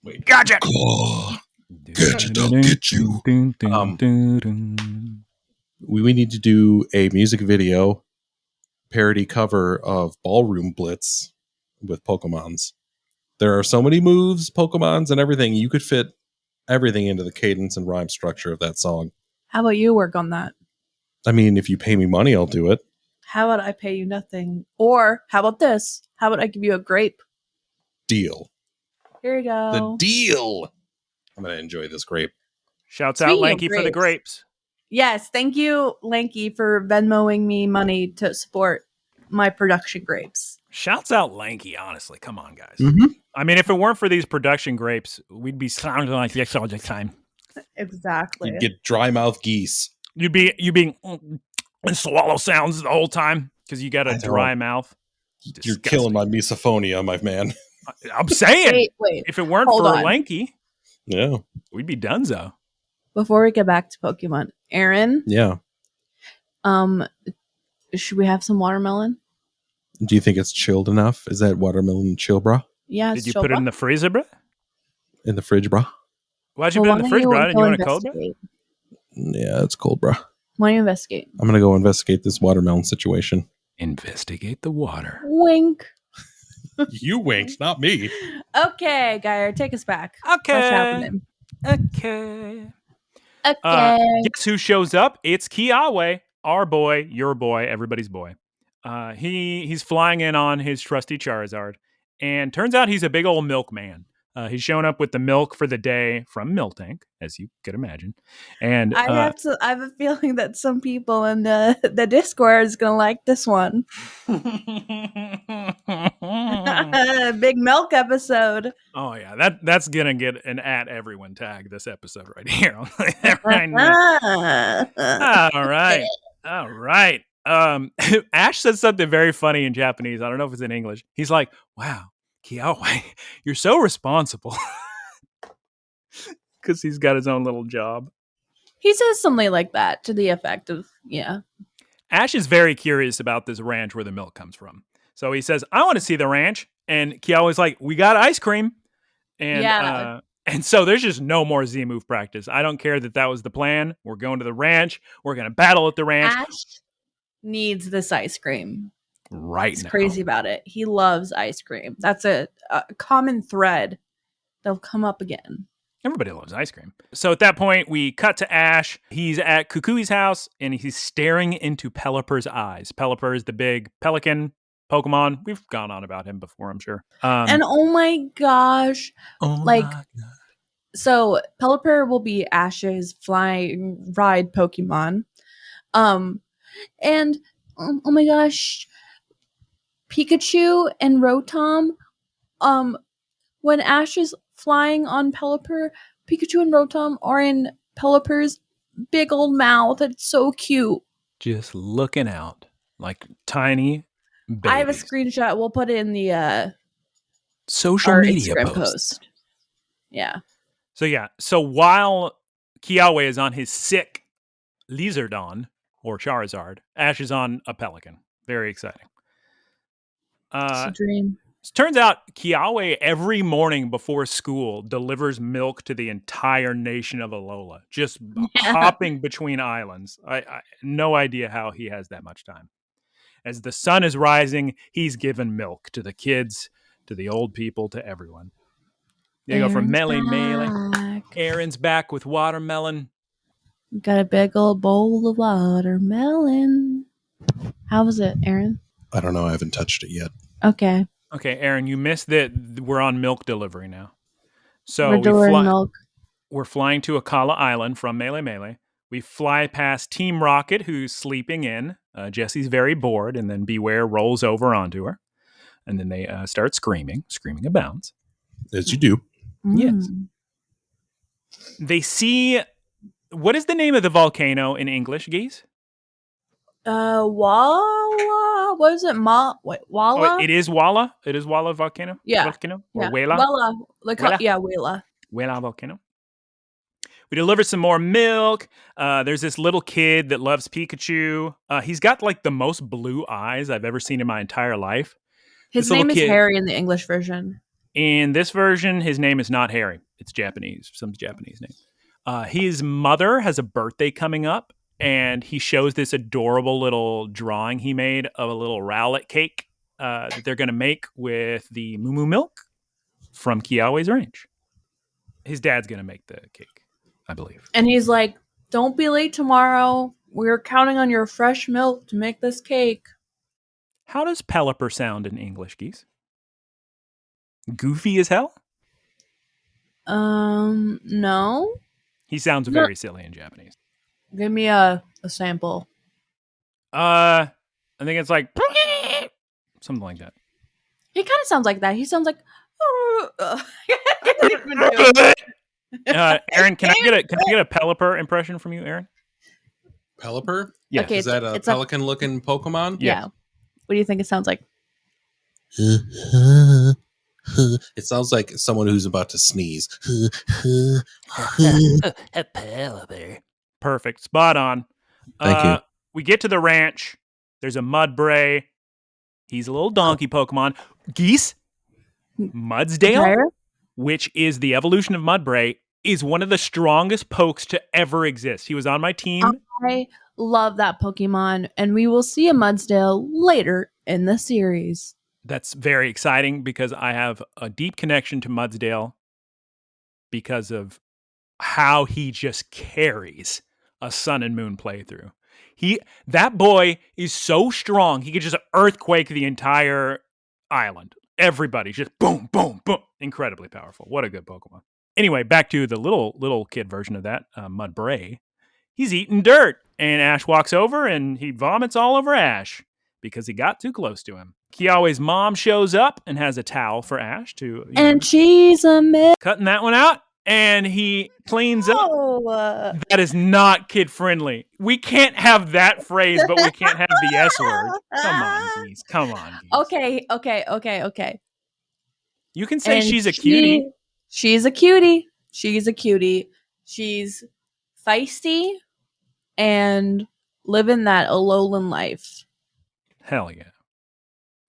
Wait. Gotcha. Claw. Get you, don't get you. We need to do a music video parody cover of Ballroom Blitz with Pokemons. There are so many moves, Pokemons, and everything. You could fit everything into the cadence and rhyme structure of that song. How about you work on that? I mean, if you pay me money, I'll do it. How about I pay you nothing? Or how about this? How about I give you a grape? Deal. Here you go. The deal. I'm going to enjoy this grape. Shouts out Lanky for the grapes. Yes, thank you, Lanky, for Venmoing me money to support my production grapes. Shouts out Lanky, honestly. Come on, guys. Mm-hmm. I mean, if it weren't for these production grapes, we'd be sounding like the all the time. Exactly. You'd get dry mouth geese. You'd be and swallow sounds the whole time because you got a dry mouth. You're killing my misophonia, my man. I'm saying, wait. If it weren't for Lanky, we'd be donezo. Before we get back to Pokemon, Aaron. Yeah. Should we have some watermelon? Do you think it's chilled enough? Is that watermelon chill, brah? Yeah. Did you put it in the freezer, bruh? In the fridge, brah? Why'd you put it in the fridge, bruh? Didn't you want it cold, bruh? Yeah, it's cold, brah. Why don't you investigate? I'm going to go investigate this watermelon situation. Investigate the water. Wink. You winked, not me. Okay, Guyera, take us back. Okay. What's happening? Okay. Guess who shows up? It's Kiawe, our boy, your boy, everybody's boy. He's flying in on his trusty Charizard, and turns out he's a big old milkman. He's showing up with the milk for the day from Miltank, as you could imagine. And I have a feeling that some people in the Discord is gonna like this one. Big milk episode. Oh yeah, that's gonna get an at everyone tag this episode right here. Right now. All right. Ash said something very funny in Japanese. I don't know if it's in English. He's like, "Wow, Kiawe, you're so responsible." Because he's got his own little job. He says something like that to the effect of, yeah. Ash is very curious about this ranch where the milk comes from. So he says, I want to see the ranch. And Kiawe's like, we got ice cream. And and so there's just no more Z-move practice. I don't care that was the plan. We're going to the ranch. We're going to battle at the ranch. Ash needs this ice cream. Right He's now. crazy about it. He loves ice cream. That's a common thread. They'll come up again. Everybody loves ice cream. So at that point, we cut to Ash. He's at Kukui's house, and he's staring into Pelipper's eyes. Pelipper is the big pelican Pokemon. We've gone on about him before, I'm sure. And oh my gosh. So Pelipper will be Ash's flying ride Pokemon. And oh my gosh. Pikachu and Rotom, when Ash is flying on Pelipper, Pikachu and Rotom are in Pelipper's big old mouth. It's so cute. Just looking out like tiny babies. I have a screenshot. We'll put it in the social media post. Yeah. So while Kiawe is on his sick Lizardon or Charizard, Ash is on a Pelican. Very exciting. It's a dream. Turns out Kiawe every morning before school delivers milk to the entire nation of Alola, just hopping between islands. I no idea how he has that much time. As the sun is rising, he's given milk to the kids, to the old people, to everyone. You go from Melee. Aaron's back with watermelon. Got a big old bowl of watermelon. How was it, Aaron? I don't know. I haven't touched it yet. Okay. Okay, Aaron, you missed that we're on milk delivery now. So We're delivering milk. We're flying to Akala Island from Melee Melee. We fly past Team Rocket, who's sleeping in. Jessie's very bored, and then Beware rolls over onto her. And then they start screaming abounds. As you do. Yes. They see... What is the name of the volcano in English, Geese? Walla. What is it? Walla? Oh, it is Walla? It is Walla volcano? Yeah. Volcano? Or Yeah. Wela? Walla. Wela? Yeah, Wela. Wela volcano. We deliver some more milk. There's this little kid that loves Pikachu. He's got like the most blue eyes I've ever seen in my entire life. His name is Harry in the English version. In this version, his name is not Harry. It's Japanese, some Japanese name. His mother has a birthday coming up, and he shows this adorable little drawing he made of a little rowlet cake that they're going to make with the Moo Moo milk from Kiawe's range. His dad's going to make the cake, I believe. And he's like, don't be late tomorrow. We're counting on your fresh milk to make this cake. How does Pelipper sound in English, Geese? Goofy as hell? No. He sounds very silly in Japanese. Give me a sample. I think it's like something like that. He kind of sounds like that. He sounds like. I can't even do it. Aaron, can I get a Pelipper impression from you, Aaron? Pelipper? Yes. Okay, is that a pelican-looking Pokemon? Yeah. What do you think it sounds like? It sounds like someone who's about to sneeze. A Pelipper. Perfect. Spot on. Thank you. We get to the ranch. There's a Mudbray. He's a little donkey Pokemon. Geese? Mudsdale, which is the evolution of Mudbray, is one of the strongest pokes to ever exist. He was on my team. I love that Pokemon, and we will see a Mudsdale later in the series. That's very exciting because I have a deep connection to Mudsdale because of how he just carries a Sun and Moon playthrough. That boy is so strong, he could just earthquake the entire island. Everybody just boom, boom, boom. Incredibly powerful. What a good Pokemon. Anyway, back to the little kid version of that, Mudbray. He's eating dirt, and Ash walks over, and he vomits all over Ash because he got too close to him. Kiawe's mom shows up and has a towel for Ash to... And she's a man. Cutting that one out, and he cleans up. That is not kid-friendly. We can't have that phrase, but we can't have the S word. Come on, Geese. Come on, Geese. Okay. You can say she's a cutie. She's a cutie. She's feisty and living that Alolan life. Hell yeah.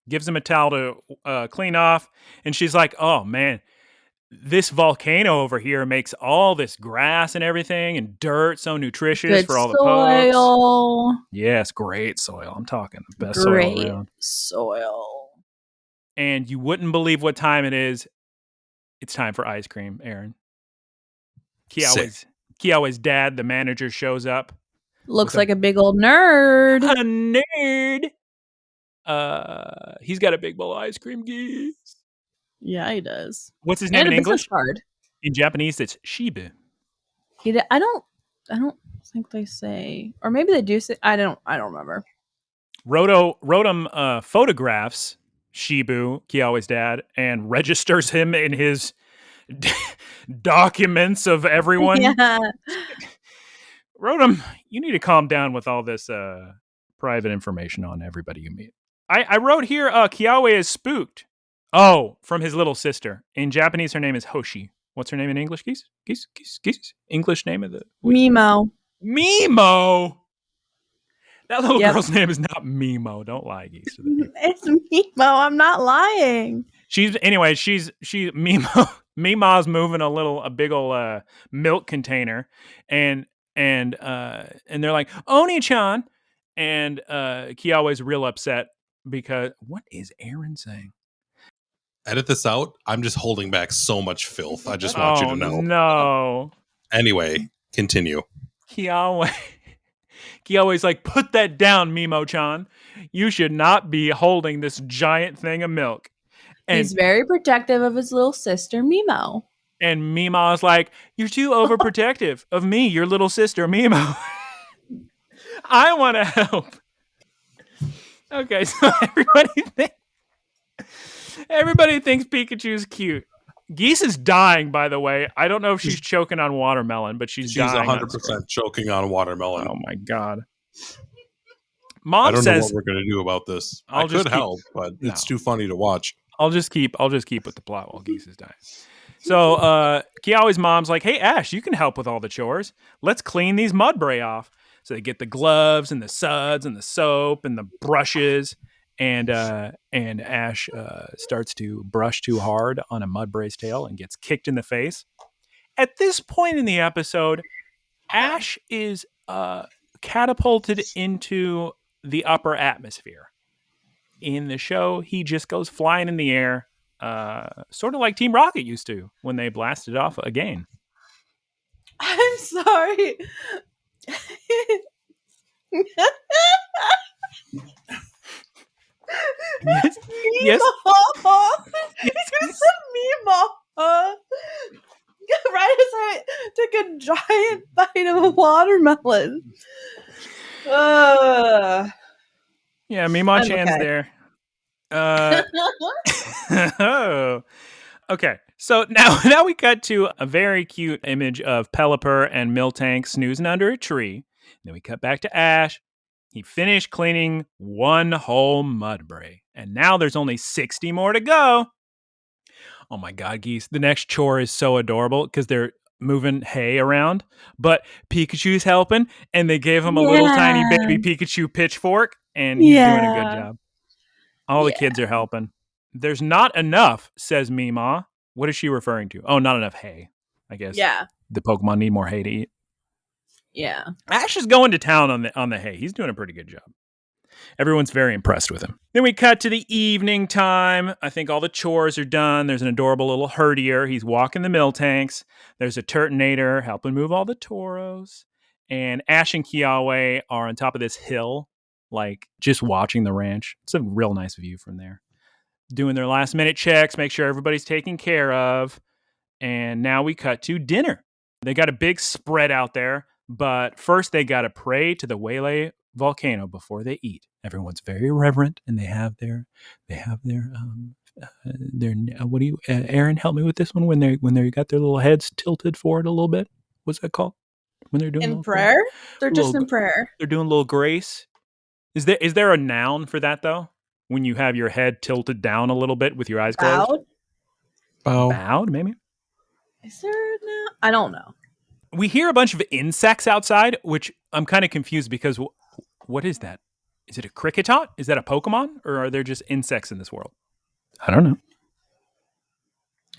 Gives him a towel to clean off, and she's like, oh, man, this volcano over here makes all this grass and everything and dirt so nutritious for all the soil. Pokes. Yes, great soil. I'm talking the best great soil around. Soil. And you wouldn't believe what time it is. It's time for ice cream, Aaron. Kiawe's dad, the manager, shows up. Looks like a big old nerd. A nerd. He's got a big bowl of ice cream, Geese. Yeah, he does. What's his name in English? Card. In Japanese, it's Shibu. I don't think they say, or maybe they do say. I don't remember. Rotom photographs Shibu, Kiawe's dad, and registers him in his documents of everyone. Yeah. Rotom, you need to calm down with all this private information on everybody you meet. I wrote here, Kiawe is spooked. Oh, from his little sister. In Japanese, her name is Hoshi. What's her name in English, Geese? Geese? English name of the... Mimo. Mimo! That little girl's name is not Mimo. Don't lie, Geese. It's Mimo. I'm not lying. Mima's moving a big old milk container, and they're like, Oni-chan! And Kiawe's real upset because... What is Aaron saying? Edit this out. I'm just holding back so much filth. I just want you to know. No. Anyway, continue. Kiawe's like, put that down, Mimo-chan. You should not be holding this giant thing of milk. And he's very protective of his little sister, Mimo. And Mima's like, you're too overprotective of me, your little sister, Mimo. I want to help. Okay, so everybody thinks Pikachu's cute. Geese is dying, by the way. I don't know if she's choking on watermelon, but she's dying. 100% choking on watermelon. Oh my god. Mom I don't know what we're going to do about this. I could help, but no. It's too funny to watch. I'll just keep with the plot while Geese is dying. So Kiawe's mom's like, hey, Ash, you can help with all the chores. Let's clean these mudbray off. So they get the gloves and the suds and the soap and the brushes. And Ash starts to brush too hard on a mudbray's tail and gets kicked in the face. At this point in the episode, Ash is catapulted into the upper atmosphere. In the show, he just goes flying in the air, sort of like Team Rocket used to when they blasted off again. I'm sorry. Yes. Yes. It's a Mimo. Right as I took a giant bite of a watermelon. Yeah, Mimo-chan's there. Oh. Okay, so now we cut to a very cute image of Pelipper and Miltank snoozing under a tree. Then we cut back to Ash. He finished cleaning one whole mudbray, and now there's only 60 more to go. Oh my god, Geese. The next chore is so adorable because they're moving hay around, but Pikachu's helping, and they gave him a little tiny baby Pikachu pitchfork, and he's doing a good job. All the kids are helping. There's not enough, says Mima. What is she referring to? Oh, not enough hay. I guess. Yeah. The Pokemon need more hay to eat. Yeah. Ash is going to town on the hay. He's doing a pretty good job. Everyone's very impressed with him. Then we cut to the evening time. I think all the chores are done. There's an adorable little herdier. He's walking the Miltanks. There's a Turtonator helping move all the Tauros. And Ash and Kiawe are on top of this hill, like just watching the ranch. It's a real nice view from there. Doing their last minute checks, make sure everybody's taken care of. And now we cut to dinner. They got a big spread out there, but first they got to pray to the Wele volcano before they eat. Everyone's very reverent, and they have their what do you Aaron, help me with this one, when they got their little heads tilted forward a little bit. What's that called? When they're doing in prayer? They're just in prayer. They're doing a little grace. Is there a noun for that though? When you have your head tilted down a little bit with your eyes closed? Bowed, maybe? Is there a noun? I don't know. We hear a bunch of insects outside, which I'm kind of confused because what is that? Is it a cricketot? Is that a Pokemon? Or are there just insects in this world? I don't know.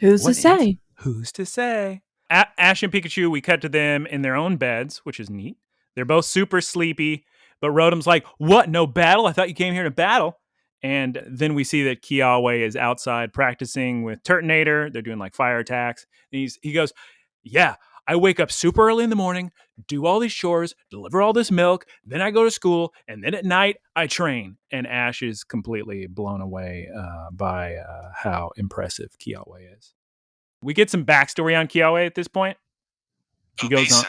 Who's to say? Who's to say? Ash and Pikachu, we cut to them in their own beds, which is neat. They're both super sleepy, but Rotom's like, what, no battle? I thought you came here to battle. And then we see that Kiawe is outside practicing with Turtonator. They're doing like fire attacks. And he goes, yeah, I wake up super early in the morning, do all these chores, deliver all this milk, then I go to school, and then at night I train. And Ash is completely blown away by how impressive Kiawe is. We get some backstory on Kiawe at this point. He goes on.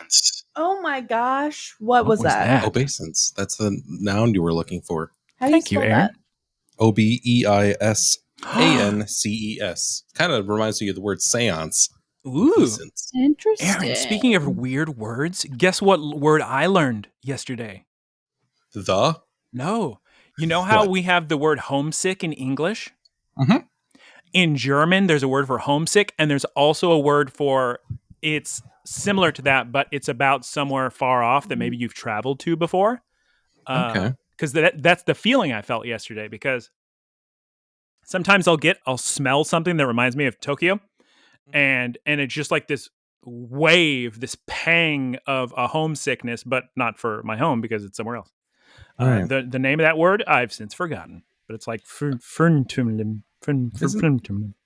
Oh my gosh. What was that? Obeisance. That's the noun you were looking for. Thank you, Aaron. Obeisance. Kind of reminds me of the word seance. Ooh. Interesting. Aaron, speaking of weird words, guess what word I learned yesterday? No. You know how we have the word homesick in English? Mm-hmm. In German, there's a word for homesick, and there's also a word for, it's similar to that, but it's about somewhere far off that maybe you've traveled to before. Okay. Because that's the feeling I felt yesterday, because sometimes I'll smell something that reminds me of Tokyo, and it's just like this wave, this pang of a homesickness, but not for my home because it's somewhere else. Right. The name of that word I've since forgotten, but it's like ferntumlim.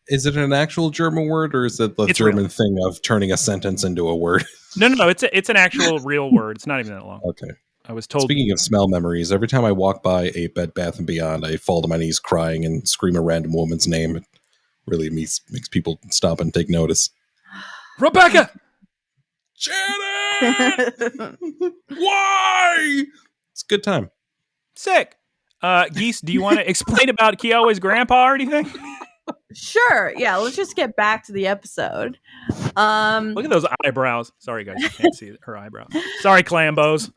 Is it an actual German word, or is it the German thing of turning a sentence into a word? No. It's an actual real word. It's not even that long. Okay. I was told. Speaking of smell memories, every time I walk by a Bed Bath & Beyond, I fall to my knees crying and scream a random woman's name. It really makes people stop and take notice. Rebecca! Janet! Why? It's a good time. Sick. Geese, do you want to explain about Kiawe's grandpa or anything? Sure. Yeah, let's just get back to the episode. Look at those eyebrows. Sorry, guys, you can't see her eyebrows. Sorry, Clambos.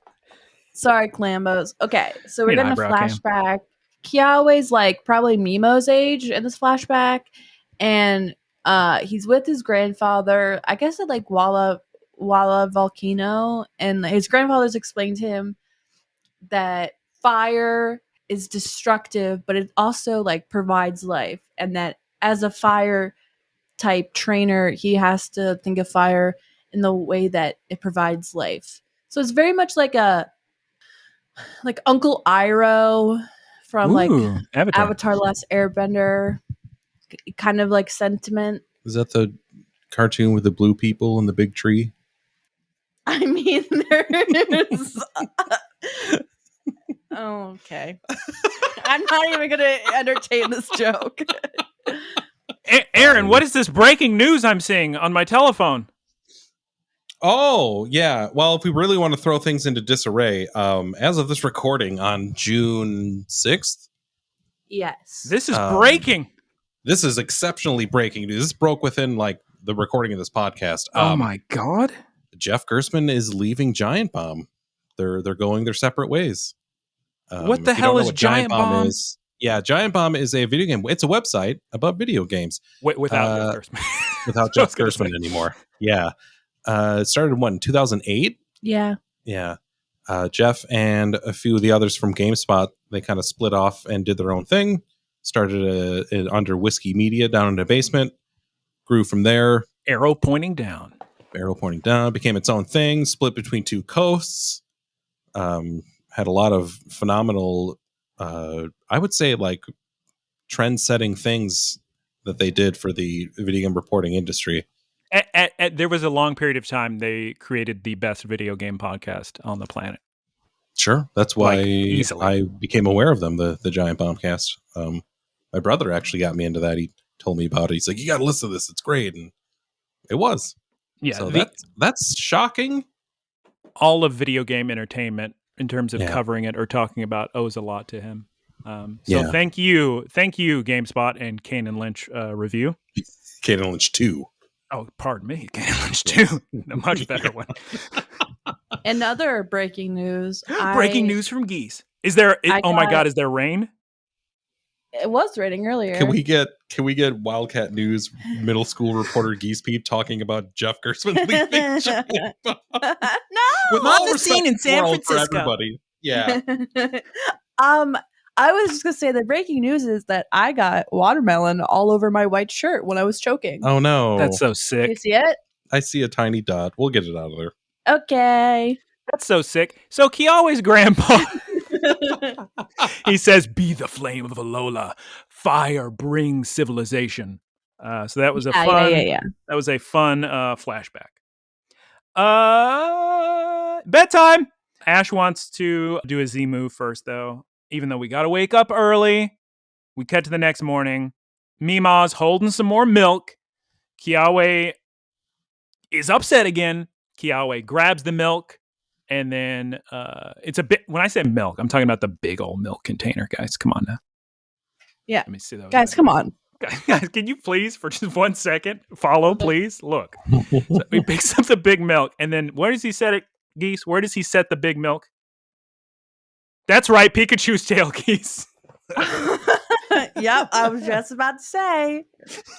Okay, so we're going to flashback. Kiawe's like probably Mimo's age in this flashback, and he's with his grandfather, I guess at like Walla Volcano, and his grandfather's explained to him that fire is destructive, but it also like provides life, and that as a fire type trainer, he has to think of fire in the way that it provides life. So it's very much like Uncle Iroh from Avatar Last Airbender kind of like sentiment. Is that the cartoon with the blue people and the big tree? I mean, there's oh, okay. I'm not even going to entertain this joke. Aaron, what is this breaking news I'm seeing on my telephone? Oh, yeah. Well, if we really want to throw things into disarray, as of this recording on June 6th. Yes. This is breaking. This is exceptionally breaking news. This broke within like the recording of this podcast. Oh my God. Jeff Gerstmann is leaving Giant Bomb. They're going their separate ways. What the hell is Giant Bomb? Yeah, Giant Bomb is a video game. It's a website about video games. Without Jeff Gerstmann. Without Jeff Gerstmann anymore. Yeah. It started in 2008? Yeah. Yeah. Jeff and a few of the others from GameSpot, they kind of split off and did their own thing. Started under Whiskey Media down in the basement. Grew from there. Arrow pointing down. Became its own thing. Split between two coasts. Had a lot of phenomenal, I would say, like trend-setting things that they did for the video game reporting industry. There was a long period of time they created the best video game podcast on the planet. Sure, that's why easily. I became aware of them. The Giant Bombcast. My brother actually got me into that. He told me about it. He's like, "You got to listen to this. It's great," and it was. Yeah, so that's shocking. All of video game entertainment, in terms of covering it or talking about, owes a lot to him. Thank you, GameSpot and Kane and Lynch review. Kane and Lynch 2. Oh, pardon me, Kane and Lynch 2, the much better one. Another breaking news. Breaking news from Geese. Is there? Oh my God! Is there rain? It was raining earlier. Can we get Wildcat News middle school reporter Geesepeep talking about Jeff Gerstmann leaving Giant Bomb? No, with all the scene in San Francisco. For everybody. Yeah. I was just gonna say the breaking news is that I got watermelon all over my white shirt when I was choking. Oh no, that's so sick. You see it? I see a tiny dot. We'll get it out of there. Okay. That's so sick. So Kiawe's grandpa. He says, "Be the flame of Alola. Fire brings civilization." So that was a fun. Yeah. That was a fun flashback. Bedtime. Ash wants to do a Z move first, though. Even though we got to wake up early, we cut to the next morning. Mima's holding some more milk. Kiawe is upset again. Kiawe grabs the milk. And then it's a bit. When I say milk, I'm talking about the big old milk container, guys. Come on now. Yeah. Let me see those. Guys, come on. Guys, can you please, for just 1 second, follow, please? Look. So he picks up the big milk. And then where does he set it, Geese? Where does he set the big milk? That's right. Pikachu's tail, Geese. Yep. I was just about to say.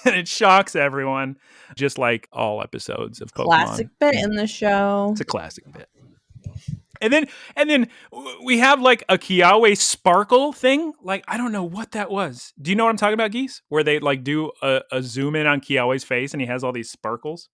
And it shocks everyone, just like all episodes of Pokemon. Classic bit in the show. It's a classic bit. And then we have like a Kiawe sparkle thing. Like, I don't know what that was. Do you know what I'm talking about, Geese? Where they like do a zoom in on Kiawe's face and he has all these sparkles.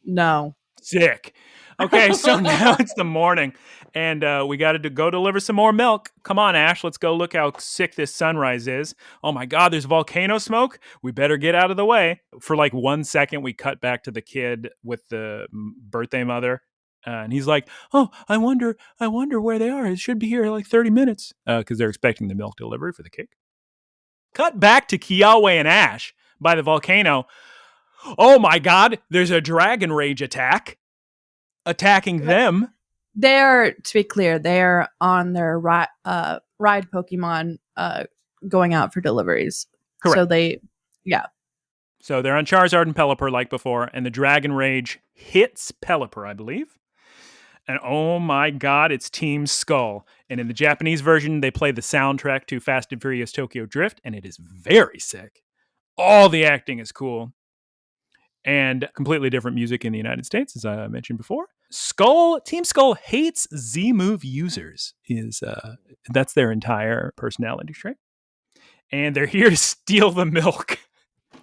No. Sick. Okay, so now it's the morning, and we got to go deliver some more milk. Come on, Ash, let's go look how sick this sunrise is. Oh my God, there's volcano smoke. We better get out of the way. For like 1 second, we cut back to the kid with the birthday mother, and he's like, "Oh, I wonder where they are. It should be here in like 30 minutes," because they're expecting the milk delivery for the cake. Cut back to Kiawe and Ash by the volcano. Oh my God, there's a dragon rage attacking them. They're, to be clear, they're on their ride Pokemon going out for deliveries. Correct. So they're on Charizard and Pelipper like before, and the Dragon Rage hits Pelipper, I believe. And oh my God, it's Team Skull. And in the Japanese version, they play the soundtrack to Fast and Furious Tokyo Drift, and it is very sick. All the acting is cool. And completely different music in the United States, as I mentioned before. Team Skull hates Z-Move users. That's their entire personality trait. And they're here to steal the milk.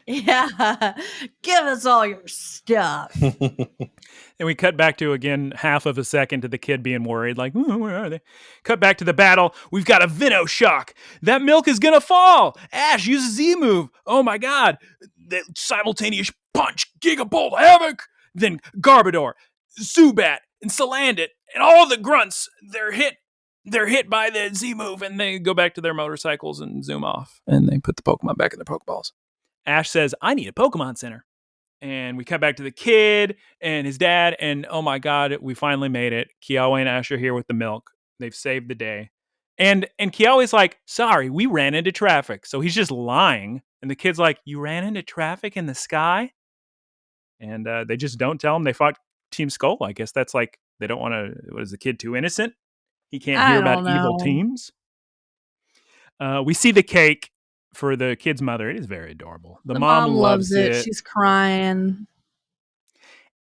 Yeah. Give us all your stuff. And we cut back to, again, half of a second to the kid being worried, like, where are they? Cut back to the battle. We've got a Vino Shock. That milk is going to fall. Ash, use a Z-Move. Oh my God. The simultaneous punch, Gigabolt, Havoc. Then Garbodor, Zubat, and Salandit, and all the grunts, they're hit by the Z-Move, and they go back to their motorcycles and zoom off, and they put the Pokemon back in their Pokeballs. Ash says, I need a Pokemon Center. And we cut back to the kid and his dad, and oh my God, we finally made it. Kiawe and Ash are here with the milk. They've saved the day. And Kiawe's like, sorry, we ran into traffic. So he's just lying. And the kid's like, you ran into traffic in the sky? And they just don't tell him they fought Team Skull. I guess that's like, they don't want to, what is the kid too innocent? He can't hear about evil teams. We see the cake for the kid's mother. It is very adorable. The mom loves it. She's crying.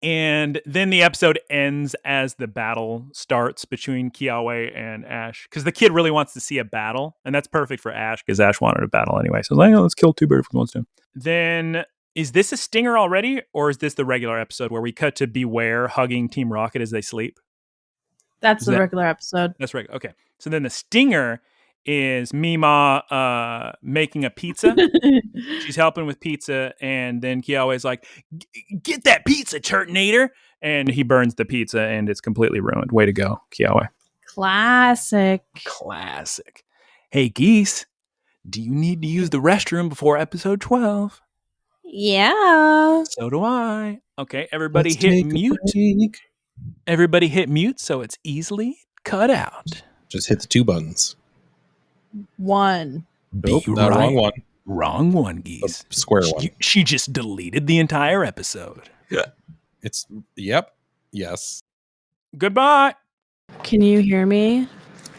And then the episode ends as the battle starts between Kiawe and Ash. Because the kid really wants to see a battle. And that's perfect for Ash, because Ash wanted a battle anyway. So like, let's kill two birds with one stone. Then, is this a stinger already? Or is this the regular episode where we cut to Beware hugging Team Rocket as they sleep? That's the regular episode. That's right. Okay. So then the stinger is Mima making a pizza. She's helping with pizza, and then Kiawe's like, get that pizza, Turtonator! And he burns the pizza, and it's completely ruined. Way to go, Kiawe. Classic. Hey, Geese, do you need to use the restroom before episode 12? Yeah. So do I. Okay, everybody hit mute. Everybody hit mute so it's easily cut out. Just hit the two buttons. One. Nope, not wrong one. Wrong one, Geese. The square one. She just deleted the entire episode. Yeah. Yes. Goodbye. Can you hear me?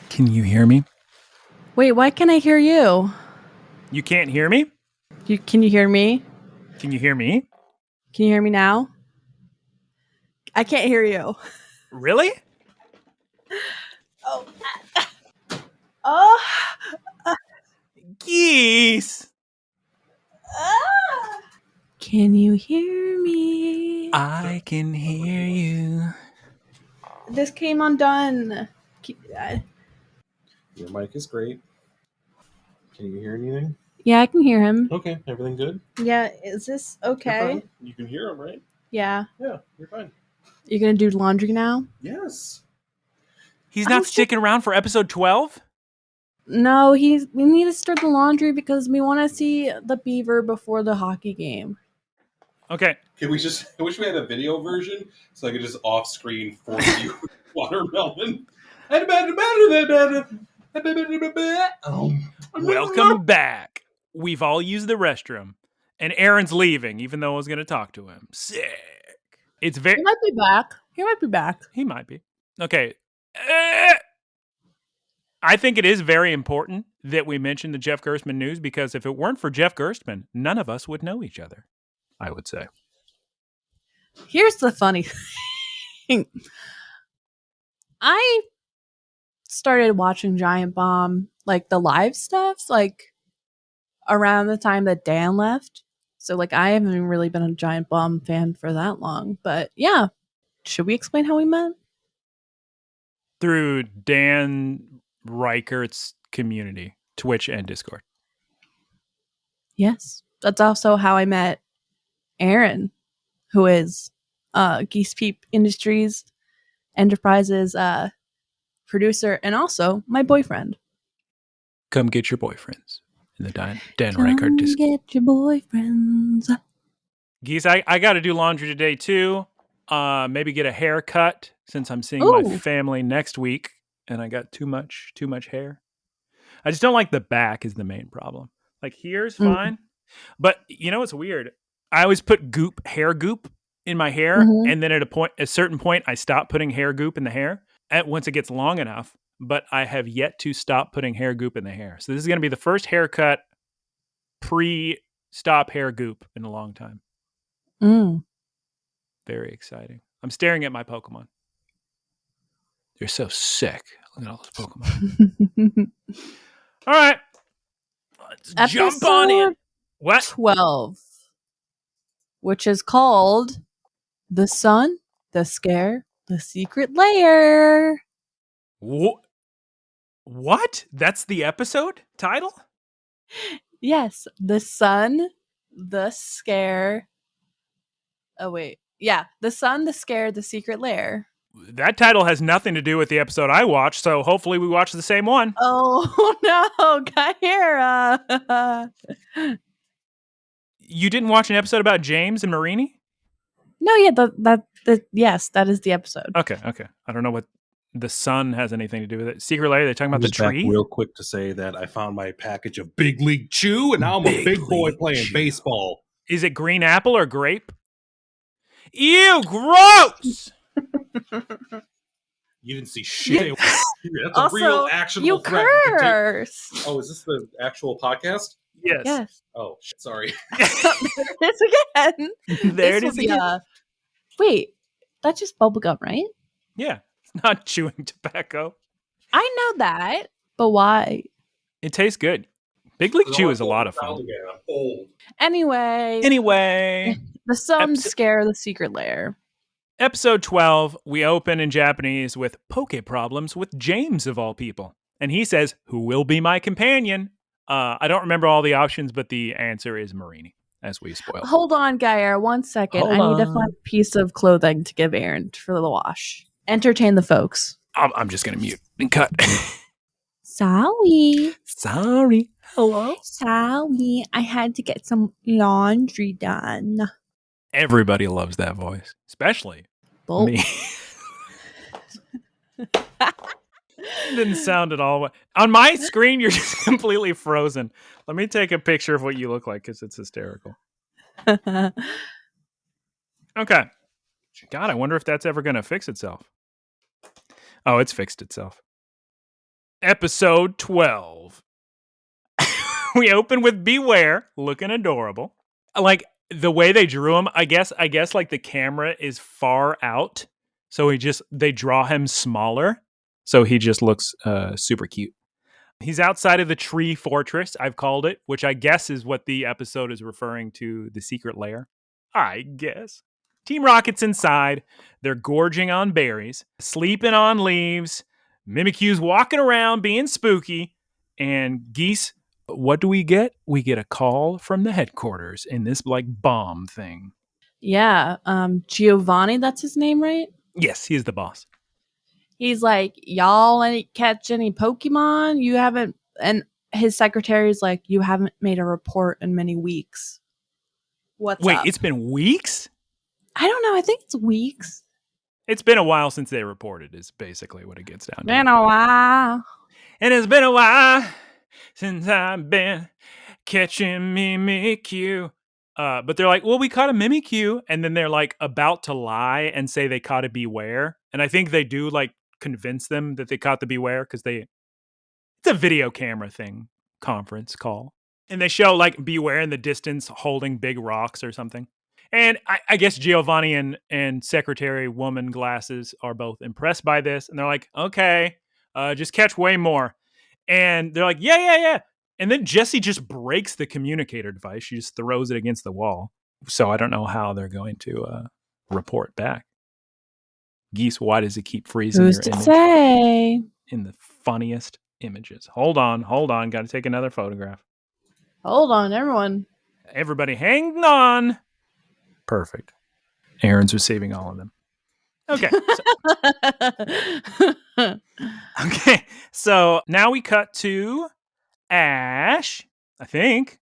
Can you hear me? Wait, why can't I hear you? You can't hear me? Can you hear me? Can you hear me? Can you hear me now? I can't hear you. Really? Oh. Geese. Can you hear me? I can hear you. This came undone. Your mic is great. Can you hear anything? Yeah, I can hear him. Okay, everything good? Yeah, is this okay? You can hear him, right? Yeah. Yeah, you're fine. You're going to do laundry now? Yes. He's not sticking around for episode 12? No, we need to start the laundry because we want to see the beaver before the hockey game. Okay. I wish we had a video version so I could just off screen force you watermelon. Welcome back. We've all used the restroom. And Aaron's leaving, even though I was going to talk to him. Sick. It's very. He might be back. He might be. Okay. I think it is very important that we mention the Jeff Gerstmann news, because if it weren't for Jeff Gerstmann, none of us would know each other, I would say. Here's the funny thing. I started watching Giant Bomb, like the live stuff, like around the time that Dan left. So like I haven't really been a Giant Bomb fan for that long. But yeah, should we explain how we met? Through Dan Reichert's community, Twitch and Discord. Yes. That's also how I met Aaron, who is Geese Peep Industries Enterprises producer and also my boyfriend. Come get your boyfriends in the Dan Reichert Discord. Get your boyfriends. Geese, I got to do laundry today too. Maybe get a haircut since I'm seeing my family next week and I got too much hair. I just don't like the back is the main problem. Like here's fine. But you know what's weird? I always put hair goop in my hair, and then at a certain point, I stop putting hair goop in the hair once it gets long enough. But I have yet to stop putting hair goop in the hair. So this is going to be the first haircut pre-stop hair goop in a long time. Very exciting. I'm staring at my Pokemon. They're so sick. Look at all those Pokemon. All right. Let's jump on in. What? 12. Which is called The Sun, the Scare, the Secret Lair. What? That's the episode title? Yes. The Sun, the Scare. Oh, wait. Yeah. The Sun, the Scare, the Secret Lair. That title has nothing to do with the episode I watched, so hopefully we watch the same one. Oh, no. Guyera. You didn't watch an episode about James and Marini? No, yeah, yes, that is the episode. Okay. I don't know what the sun has anything to do with it. Secret Lair, they're talking about the tree? Real quick to say that I found my package of Big League Chew, and now I'm a big boy playing baseball. Is it green apple or grape? Ew, gross! You didn't see shit. That's also, a real actionable you threat. Cursed. Oh, is this the actual podcast? Yes. Oh, shit, sorry. This again. There it is again. Wait, that's just bubblegum, right? Yeah, it's not chewing tobacco. I know that, but why? It tastes good. Big League Chew is a lot of fun. I'm old. Anyway. The Sun, Scare, the Secret Lair. Episode 12, we open in Japanese with Poke Problems with James, of all people. And he says, who will be my companion? I don't remember all the options, but the answer is Marini, as we spoiled. Hold on, Guyera, 1 second. I need to find a piece of clothing to give Aaron for the wash. Entertain the folks. I'm just going to mute and cut. Sorry. Hello? Sorry. I had to get some laundry done. Everybody loves that voice, especially me. Didn't sound at all. On my screen, you're just completely frozen. Let me take a picture of what you look like because it's hysterical. Okay. God, I wonder if that's ever going to fix itself. Oh, it's fixed itself. Episode 12. We open with Beware, looking adorable. Like, the way they drew him, I guess like the camera is far out. So they draw him smaller. So he just looks super cute. He's outside of the tree fortress, I've called it, which I guess is what the episode is referring to, the secret lair. I guess. Team Rocket's inside. They're gorging on berries, sleeping on leaves. Mimikyu's walking around being spooky. And Geese, what do we get? We get a call from the headquarters in this like bomb thing. Yeah. Giovanni, that's his name, right? Yes, he's the boss. He's like, y'all ain't catch any Pokemon? You haven't, and his secretary's like, you haven't made a report in many weeks. Wait, up? It's been weeks? I don't know. I think it's weeks. It's been a while since they reported is basically what it gets down to. Been a while. And it's been a while since I've been catching Mimikyu. But they're like, well, we caught a Mimikyu. And then they're like about to lie and say they caught a Beware. And I think they do like convince them that they caught the Beware because it's a video camera thing, conference call. And they show like Beware in the distance holding big rocks or something. And I guess Giovanni and Secretary Woman Glasses are both impressed by this. And they're like, okay, just catch way more. And they're like, yeah. And then Jessie just breaks the communicator device. She just throws it against the wall. So I don't know how they're going to report back. Geese, why does it keep freezing Who's your to image say? in the funniest images? Hold on. Got to take another photograph. Hold on, everyone. Everybody hang on. Perfect. Aaron's receiving all of them. Okay. Okay. So now we cut to Ash, I think.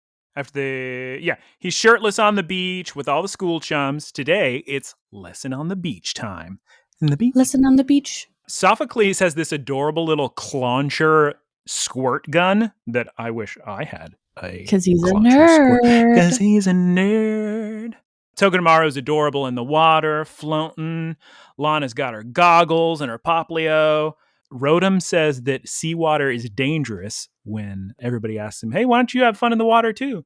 He's shirtless on the beach with all the school chums. Today, it's lesson on the beach time. Lesson on the beach. Sophocles has this adorable little clauncher squirt gun that I wish I had. Because he's a nerd. Because he's a nerd. Togedemaru's adorable in the water, floating. Lana's got her goggles and her poplio. Rotom says that seawater is dangerous when everybody asks him, hey, why don't you have fun in the water too?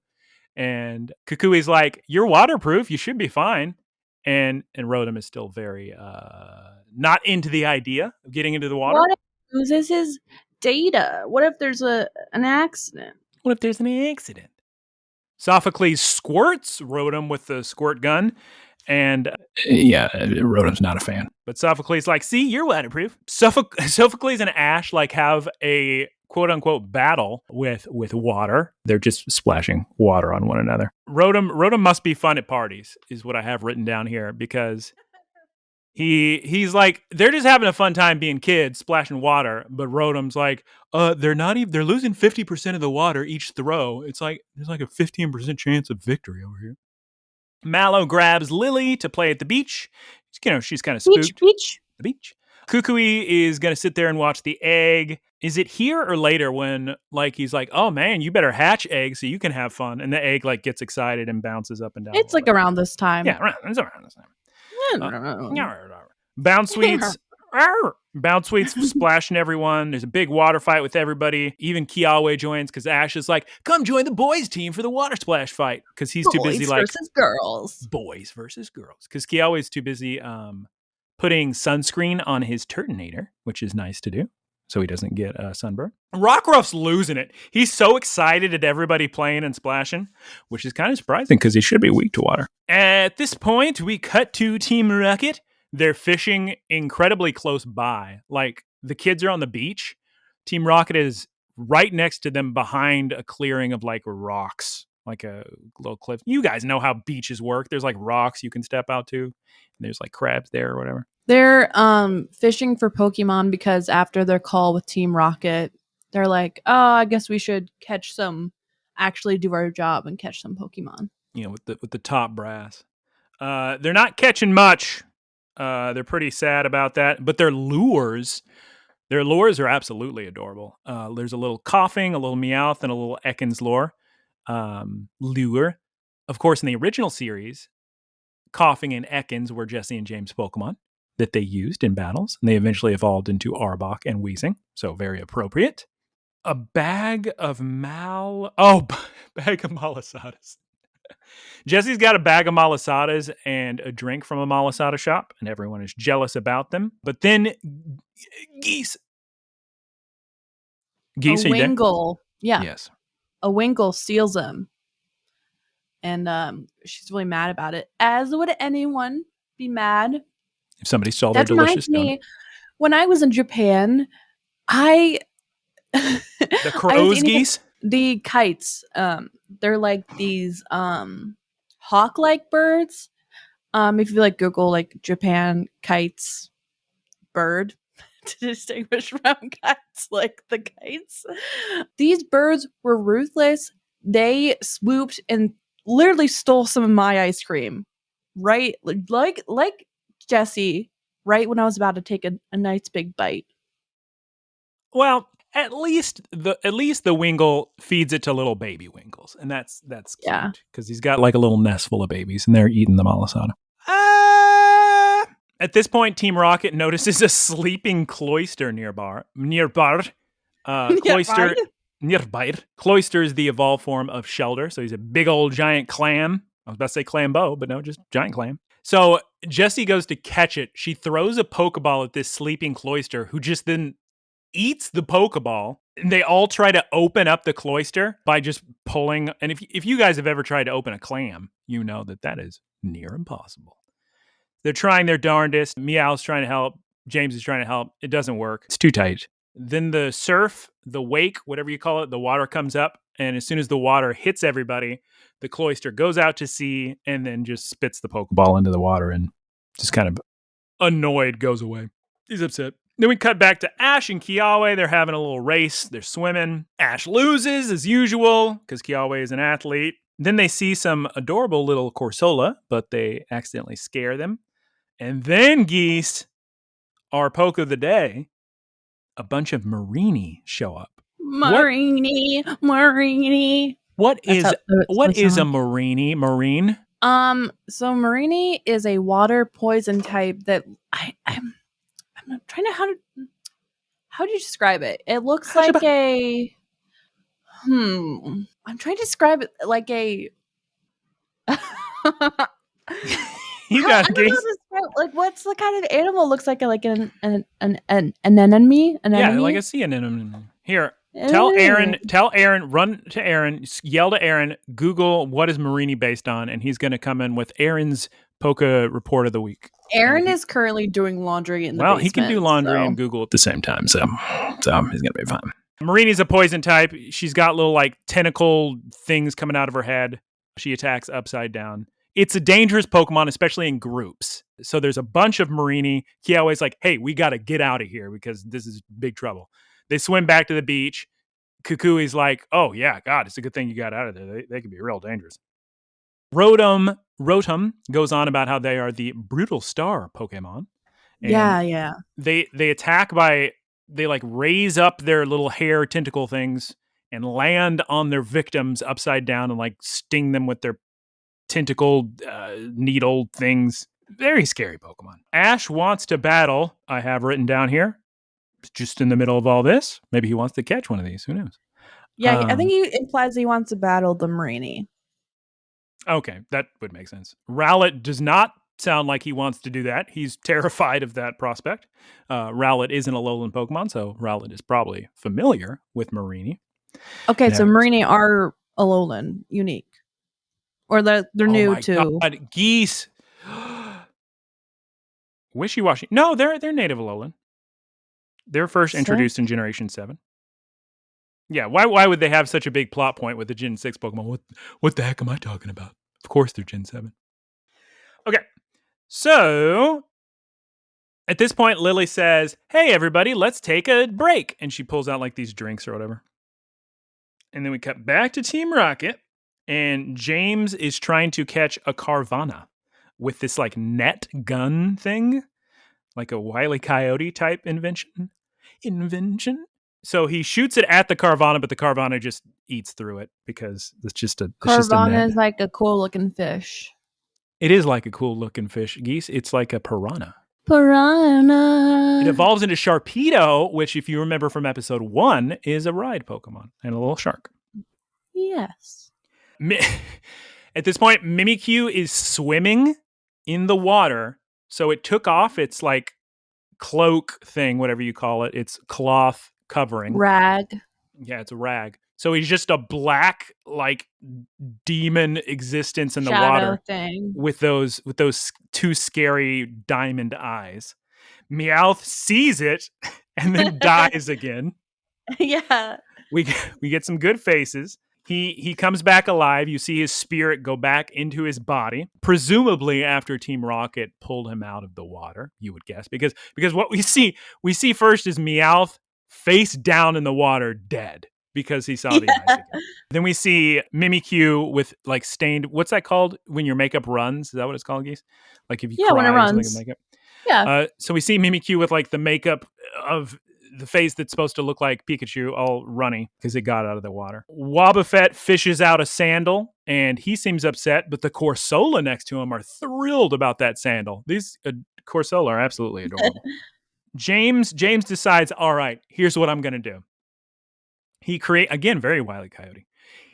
And Kukui's like, you're waterproof. You should be fine. And Rotom is still very not into the idea of getting into the water. What if he loses his data? What if there's an accident? What if there's an accident? Sophocles squirts Rotom with the squirt gun. And Rotom's not a fan. But Sophocles like, see, you're waterproof. Sophocles and Ash like have a quote-unquote battle with water. They're just splashing water on one another. Rotom must be fun at parties, is what I have written down here, because he's like, they're just having a fun time being kids, splashing water, but Rotom's like, they're losing 50% of the water each throw. It's like, there's like a 15% chance of victory over here. Mallow grabs Lily to play at the beach. She's kind of spooked. The beach. Kukui is going to sit there and watch the egg. Is it here or later when he's like, oh man, you better hatch eggs so you can have fun? And the egg gets excited and bounces up and down. It's around this time. Yeah, it's around this time. Bounce Sweet's splashing everyone. There's a big water fight with everybody. Even Kiawe joins because Ash is like, come join the boys team for the water splash fight. Because he's too busy boys versus girls. Boys versus girls. Because Kiawe's too busy putting sunscreen on his Turtonator, which is nice to do, so he doesn't get sunburn. Rockruff's losing it. He's so excited at everybody playing and splashing, which is kind of surprising because he should be weak to water. At this point, we cut to Team Rocket. They're fishing incredibly close by. The kids are on the beach. Team Rocket is right next to them behind a clearing of rocks, like a little cliff. You guys know how beaches work. There's rocks you can step out to. And there's crabs there or whatever. They're fishing for Pokemon because after their call with Team Rocket, they're like, oh, I guess we should actually do our job and catch some Pokemon. With the top brass. They're not catching much. They're pretty sad about that, but their lures are absolutely adorable. There's a little coughing, a little Meowth, and a little Ekans lure. Of course, in the original series, coughing and Ekans were Jesse and James Pokemon that they used in battles, and they eventually evolved into Arbok and Weezing, so very appropriate. A bag of Malasadas. Jesse's got a bag of Malasadas and a drink from a Malasada shop, and everyone is jealous about them. But then Geese, are you there? Wingle. Yeah. Yes. A Wingle steals them. And she's really mad about it. As would anyone be mad if somebody stole their delicious donut. When I was in Japan, the crows, Geese? The kites. They're like these hawk-like birds. If you Google Japan kites bird to distinguish from kites, the kites. These birds were ruthless. They swooped and literally stole some of my ice cream. Right? Like Jesse, right when I was about to take a nice big bite. Well, at least the Wingle feeds it to little baby Wingles, and that's cute because he's got a little nest full of babies, and they're eating the Malasada. At this point, Team Rocket notices a sleeping Cloyster nearby. Cloyster is the evolved form of Shelder, so he's a big old giant clam. I was about to say Clambo, but no, just giant clam. So Jessie goes to catch it. She throws a Pokeball at this sleeping Cloyster, who just then eats the Pokeball. And they all try to open up the Cloyster by just pulling. And if you guys have ever tried to open a clam, you know that is near impossible. They're trying their darndest. Meow's trying to help. James is trying to help. It doesn't work. It's too tight. Then the surf, the wake, whatever you call it, the water comes up. And as soon as the water hits everybody, the cloister goes out to sea and then just spits the Pokeball into the water and just kind of annoyed goes away. He's upset. Then we cut back to Ash and Kiawe. They're having a little race. They're swimming. Ash loses as usual because Kiawe is an athlete. Then they see some adorable little Corsola, but they accidentally scare them. And then, Geese, our poke of the day, a bunch of Marini show up. Marini. What is a Marini? Marine? So Marini is a water poison type that I'm trying to how do you describe it? It looks like a I'm trying to describe it like a You got it. Like, what's the kind of animal looks like an anemone? Yeah, like a sea anemone. Here, tell Aaron, run to Aaron, yell to Aaron, Google what is Marini based on, and he's going to come in with Aaron's Poke report of the week. Aaron is currently doing laundry in the basement. Well, he can do laundry and Google at the same time, so he's going to be fine. Marini's a poison type. She's got little like tentacle things coming out of her head. She attacks upside down. It's a dangerous Pokemon, especially in groups. So there's a bunch of Marini. Kiawe's like, hey, we got to get out of here because this is big trouble. They swim back to the beach. Kukui's like, oh, yeah, God, it's a good thing you got out of there. They can be real dangerous. Rotom goes on about how they are the brutal star Pokemon. And yeah. They attack they like raise up their little hair tentacle things and land on their victims upside down and like sting them with their tentacle needle things. Very scary Pokemon. Ash wants to battle. I have written down here, just in the middle of all this. Maybe he wants to catch one of these. Who knows? Yeah, I think he implies he wants to battle the Marini. Okay, that would make sense. Rowlet does not sound like he wants to do that. He's terrified of that prospect. Rowlet isn't a Alolan Pokemon, so Rowlet is probably familiar with Marini. Okay, so Marini are Alolan, unique. Or they're new too. God. Geese. Wishy-washy. No, they're native Alolan. They're first introduced in Generation 7. Yeah, why would they have such a big plot point with the Gen 6 Pokemon? What the heck am I talking about? Of course they're Gen 7. Okay, so at this point, Lily says, hey, everybody, let's take a break. And she pulls out like these drinks or whatever. And then we cut back to Team Rocket. And James is trying to catch a Carvanha with this like net gun thing, like a Wile E. Coyote type invention. So he shoots it at the Carvanha, but the Carvanha just eats through it because it's just a Carvanha is like a cool looking fish. It is like a cool looking fish, Geese. It's like a piranha. Piranha. It evolves into Sharpedo, which, if you remember from episode 1, is a ride Pokemon and a little shark. Yes. At this point, Mimikyu is swimming in the water, so it took off its like cloak thing, whatever you call it, its cloth covering. Rag. Yeah, it's a rag. So he's just a black like demon existence in the shadow water thing. with those two scary diamond eyes. Meowth sees it and then dies again. Yeah. We get some good faces. He comes back alive. You see his spirit go back into his body, presumably after Team Rocket pulled him out of the water, you would guess. Because what we see first is Meowth face down in the water, dead, because he saw the eyes again. Then we see Mimikyu with like stained, what's that called when your makeup runs? Is that what it's called, Geese? Like if you cry when it or something runs. in makeup? Yeah. So we see Mimikyu with like the makeup of the face that's supposed to look like Pikachu, all runny because it got out of the water. Wobbuffet fishes out a sandal, and he seems upset, but the Corsola next to him are thrilled about that sandal. These Corsola are absolutely adorable. James decides, all right, here's what I'm going to do. He again, very Wile E. Coyote.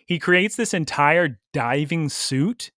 He creates this entire diving suit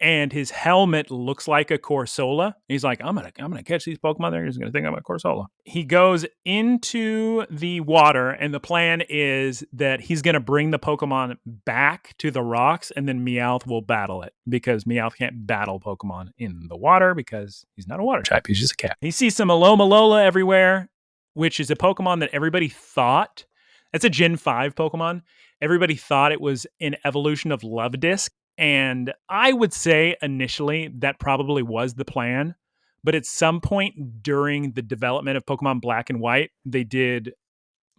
and his helmet looks like a Corsola. He's like, I'm gonna catch these Pokemon. They're just gonna think I'm a Corsola. He goes into the water, and the plan is that he's gonna bring the Pokemon back to the rocks, and then Meowth will battle it, because Meowth can't battle Pokemon in the water because he's not a water type. He's just a cat. He sees some Alomomola everywhere, which is a Pokemon that everybody thought, it's a Gen 5 Pokemon. Everybody thought it was an evolution of Luvdisc. And I would say initially that probably was the plan. But at some point during the development of Pokemon Black and White, they did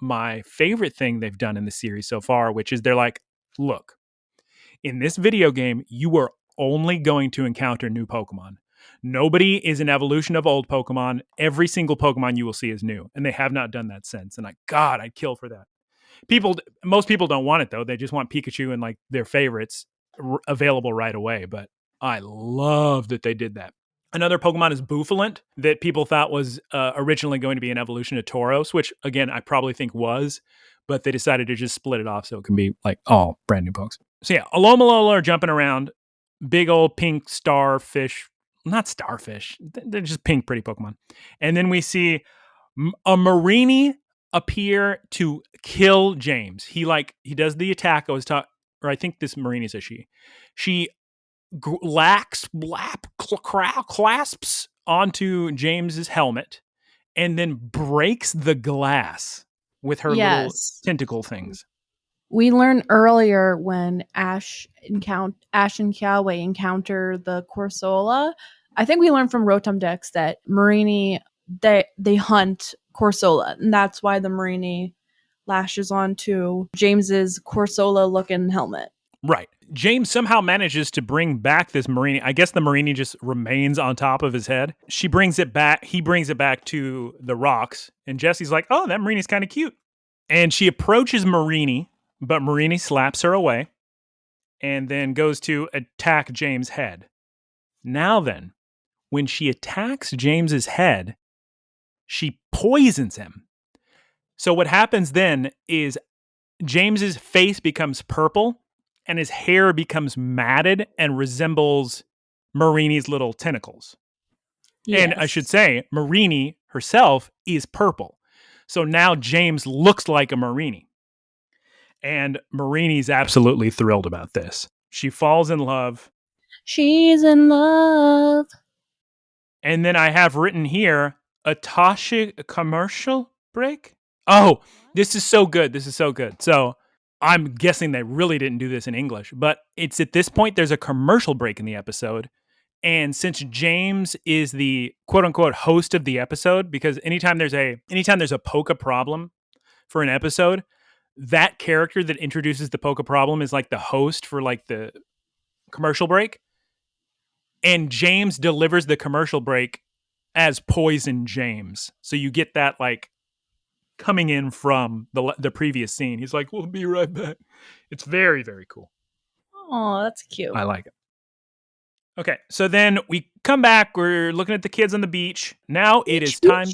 my favorite thing they've done in the series so far, which is they're like, look, in this video game, you are only going to encounter new Pokemon. Nobody is an evolution of old Pokemon. Every single Pokemon you will see is new. And they have not done that since. And God, I'd kill for that. Most people don't want it, though. They just want Pikachu and like their favorites available right away. But I love that they did that. Another Pokemon is Bouffalant, that people thought was originally going to be an evolution of Tauros, which, again, I probably think was. But they decided to just split it off so it can be like all brand new Pokes. So yeah, Alomomola are jumping around. Big old pink starfish. Not starfish. They're just pink, pretty Pokemon. And then we see a Marini appear to kill James. He does the attack I was talking, or I think this Marini is a she. She clasps onto James's helmet and then breaks the glass with her little tentacle things. We learned earlier when Ash and Kiawe encounter the Corsola. I think we learned from Rotom-Dex that Marini, they hunt Corsola, and that's why the Marini lashes onto James's Corsola-looking helmet. Right. James somehow manages to bring back this Marini. I guess the Marini just remains on top of his head. She brings it back. He brings it back to the rocks, and Jesse's like, "Oh, that Marini's kind of cute." And she approaches Marini, but Marini slaps her away and then goes to attack James' head. Now then, when she attacks James's head, she poisons him. So what happens then is James's face becomes purple and his hair becomes matted and resembles Marini's little tentacles. Yes. And I should say, Marini herself is purple. So now James looks like a Marini. And Marini's absolutely thrilled about this. She falls in love. She's in love. And then I have written here, a commercial break. Oh, this is so good. This is so good. So I'm guessing they really didn't do this in English, but it's at this point, there's a commercial break in the episode. And since James is the quote unquote host of the episode, because anytime there's a Poke problem for an episode, that character that introduces the Poke problem is like the host for like the commercial break. And James delivers the commercial break as Poison James. So you get that like coming in from the previous scene. He's like, "We'll be right back." It's very, very cool. Oh, that's cute. I like it. Okay, so then we come back. We're looking at the kids on the beach. Now it is time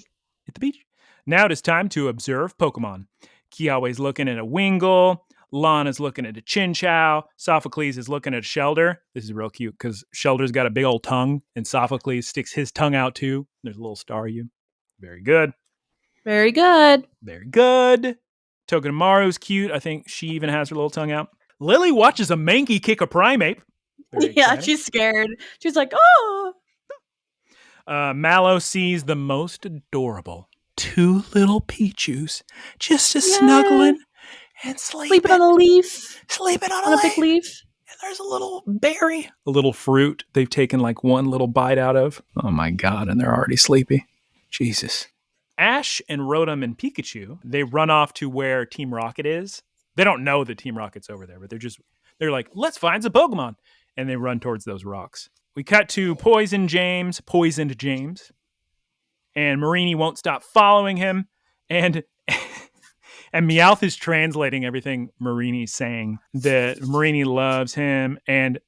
at the beach. Now it is time to observe Pokemon. Kiawe's looking at a Wingull. Lana's looking at a Chinchou. Sophocles is looking at a Shelder. This is real cute because Shelder's got a big old tongue, and Sophocles sticks his tongue out too. There's a little star you. Very good. Very good. Very good. Togedemaru's cute. I think she even has her little tongue out. Lily watches a Mankey kick a Primeape. Yeah, she's scared. She's like, "Oh." Mallow sees the most adorable two little Pichus just snuggling and sleeping on a leaf. Sleeping on a big leaf. And there's a little berry. A little fruit they've taken like one little bite out of. Oh my God, and they're already sleepy. Jesus. Ash and Rotom and Pikachu, they run off to where Team Rocket is. They don't know that Team Rocket's over there, but they're like, "Let's find some Pokemon." And they run towards those rocks. We cut to poisoned James. And Marini won't stop following him. And Meowth is translating everything Marini's saying. That Marini loves him. And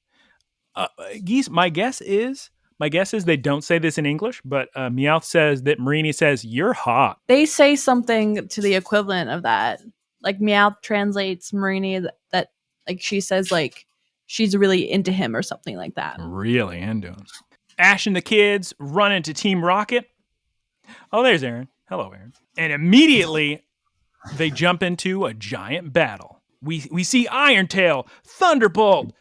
Geese, my guess is they don't say this in English, but Meowth says that Marini says, "You're hot." They say something to the equivalent of that. Like Meowth translates Marini that like she says like, she's really into him or something like that. Really into him. Ash and the kids run into Team Rocket. Oh, there's Aaron. Hello, Aaron. And immediately they jump into a giant battle. We see Irontail, Thunderbolt,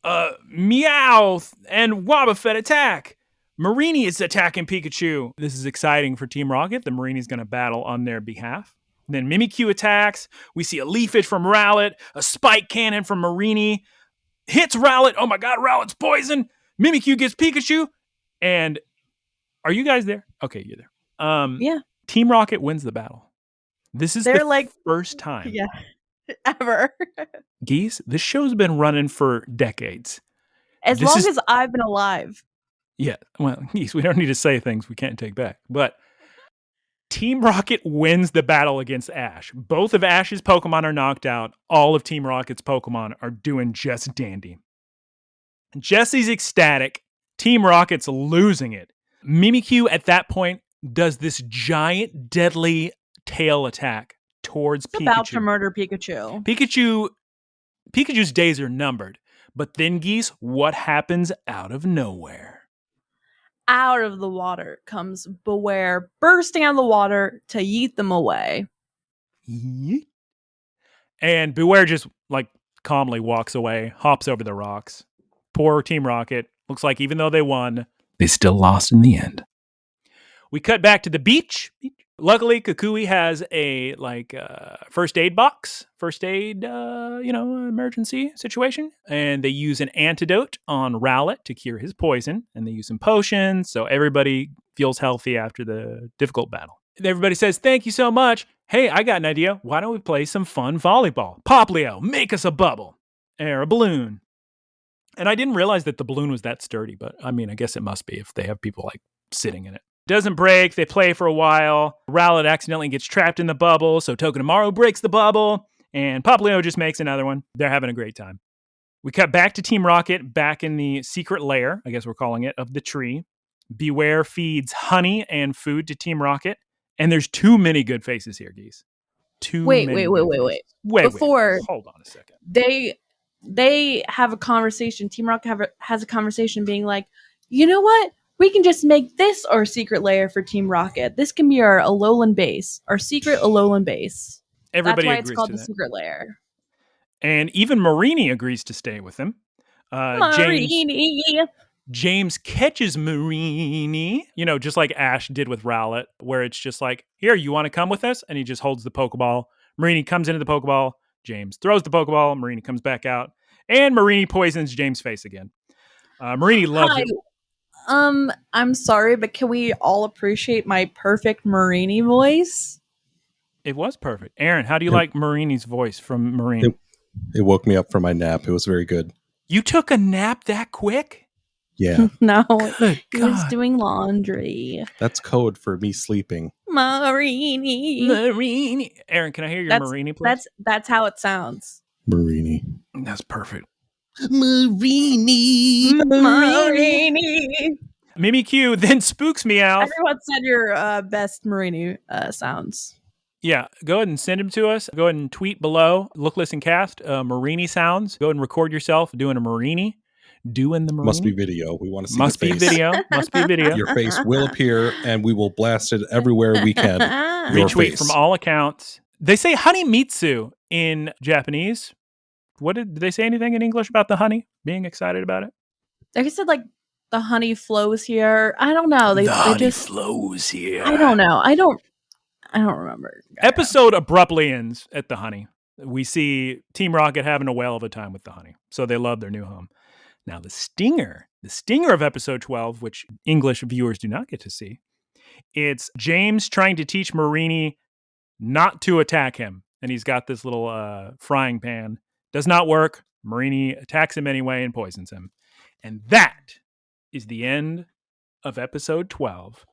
Meowth, and Wobbuffet attack. Marini is attacking Pikachu. This is exciting for Team Rocket. The Marini's going to battle on their behalf. Then Mimikyu attacks. We see a Leafage from Rowlet, a Spike Cannon from Marini. Hits Rowlet. Oh my god, Rowlet's poison. Mimikyu gets Pikachu. And are you guys there? Okay, you're there. Yeah. Team Rocket wins the battle. This is the first time. Yeah. Ever. Geese, this show's been running for decades. As long as I've been alive. Yeah, well, Geese, we don't need to say things we can't take back. But Team Rocket wins the battle against Ash. Both of Ash's Pokemon are knocked out. All of Team Rocket's Pokemon are doing just dandy. Jesse's ecstatic. Team Rocket's losing it. Mimikyu at that point does this giant deadly tail attack towards Pikachu. About to murder Pikachu. Pikachu's days are numbered. But then, Geese, what happens out of nowhere? Out of the water comes Beware, bursting out of the water to yeet them away. Yeet. And Beware just, calmly walks away, hops over the rocks. Poor Team Rocket. Looks like even though they won, they still lost in the end. We cut back to the beach. Luckily, Kukui has a first aid box, emergency situation, and they use an antidote on Rowlet to cure his poison, and they use some potions, so everybody feels healthy after the difficult battle. Everybody says, "Thank you so much. Hey, I got an idea. Why don't we play some fun volleyball? Poplio, make us a bubble or a balloon." And I didn't realize that the balloon was that sturdy, but I mean, I guess it must be if they have people sitting in it. Doesn't break. They play for a while. Rowlet accidentally gets trapped in the bubble, so Togedemaru breaks the bubble, and Poplio just makes another one. They're having a great time. We cut back to Team Rocket, back in the secret lair, I guess we're calling it, of the tree. Beware feeds honey and food to Team Rocket, and there's too many good faces here, Geese. Wait. Before hold on a second. They have a conversation. Team Rocket has a conversation being like, you know what? We can just make this our secret lair for Team Rocket. This can be our Alolan base, our secret Alolan base. Everybody That's why agrees it's called to the secret lair. And even Marini agrees to stay with him. James catches Marini, just like Ash did with Rowlet, where it's just like, here, you want to come with us? And he just holds the Pokeball. Marini comes into the Pokeball. James throws the Pokeball. Marini comes back out. And Marini poisons James' face again. Marini loves it. I'm sorry, but can we all appreciate my perfect Marini voice? It was perfect. Aaron, how do you like Marini's voice from Marini? It woke me up from my nap. It was very good. You took a nap that quick? Yeah. No, Good he God. was doing laundry. That's code for me sleeping. Marini. Aaron, can I hear your Marini, please? That's how it sounds. Marini. That's perfect. Marini. Mimikyu then spooks Meowth. Everyone said your best Marini sounds. Yeah, go ahead and send them to us. Go ahead and tweet below. Looklistencast, Marini sounds. Go ahead and record yourself doing a Marini. Doing the Marini. Must be video. We want to see Must the be face. video. Must be video. Your face will appear, and we will blast it everywhere we can. Your Retweet face. from all accounts. They say honey mitsu in Japanese. What did they say anything in English about the honey? Being excited about it? Like I said, the honey flows here. I don't know. They just flows here. I don't know. I don't remember. Episode abruptly ends at the honey. We see Team Rocket having a whale of a time with the honey. So they love their new home. Now the stinger of episode 12, which English viewers do not get to see, it's James trying to teach Marini not to attack him. And he's got this little frying pan. Does not work. Marini attacks him anyway and poisons him. And that is the end of episode 12.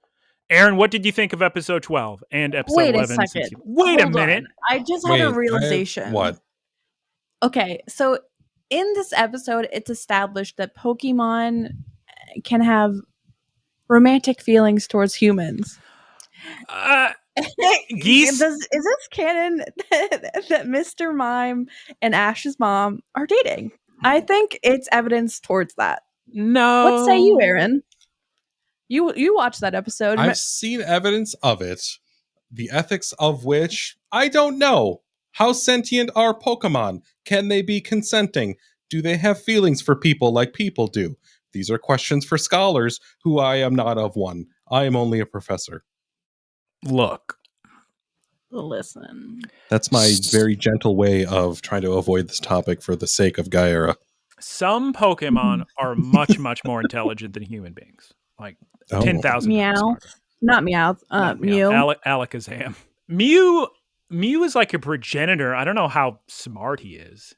Aaron, what did you think of episode 12 and episode 11? Wait a second. Wait a minute. I just had a realization. What? Okay, so in this episode, it's established that Pokemon can have romantic feelings towards humans. Geese? Is this canon that Mr. Mime and Ash's mom are dating? I think it's evidence towards that. No. What say you, Aaron? You watched that episode. I've seen evidence of it, the ethics of which I don't know. How sentient are Pokemon? Can they be consenting? Do they have feelings for people like people do? These are questions for scholars who I am not of one. I am only a professor. Look. Listen. That's my very gentle way of trying to avoid this topic for the sake of Guyera. Some Pokemon are much, much more intelligent than human beings. Like 10,000 Meow. smarter. Not Meow. Mew. Alakazam. Mew is like a progenitor. I don't know how smart he is.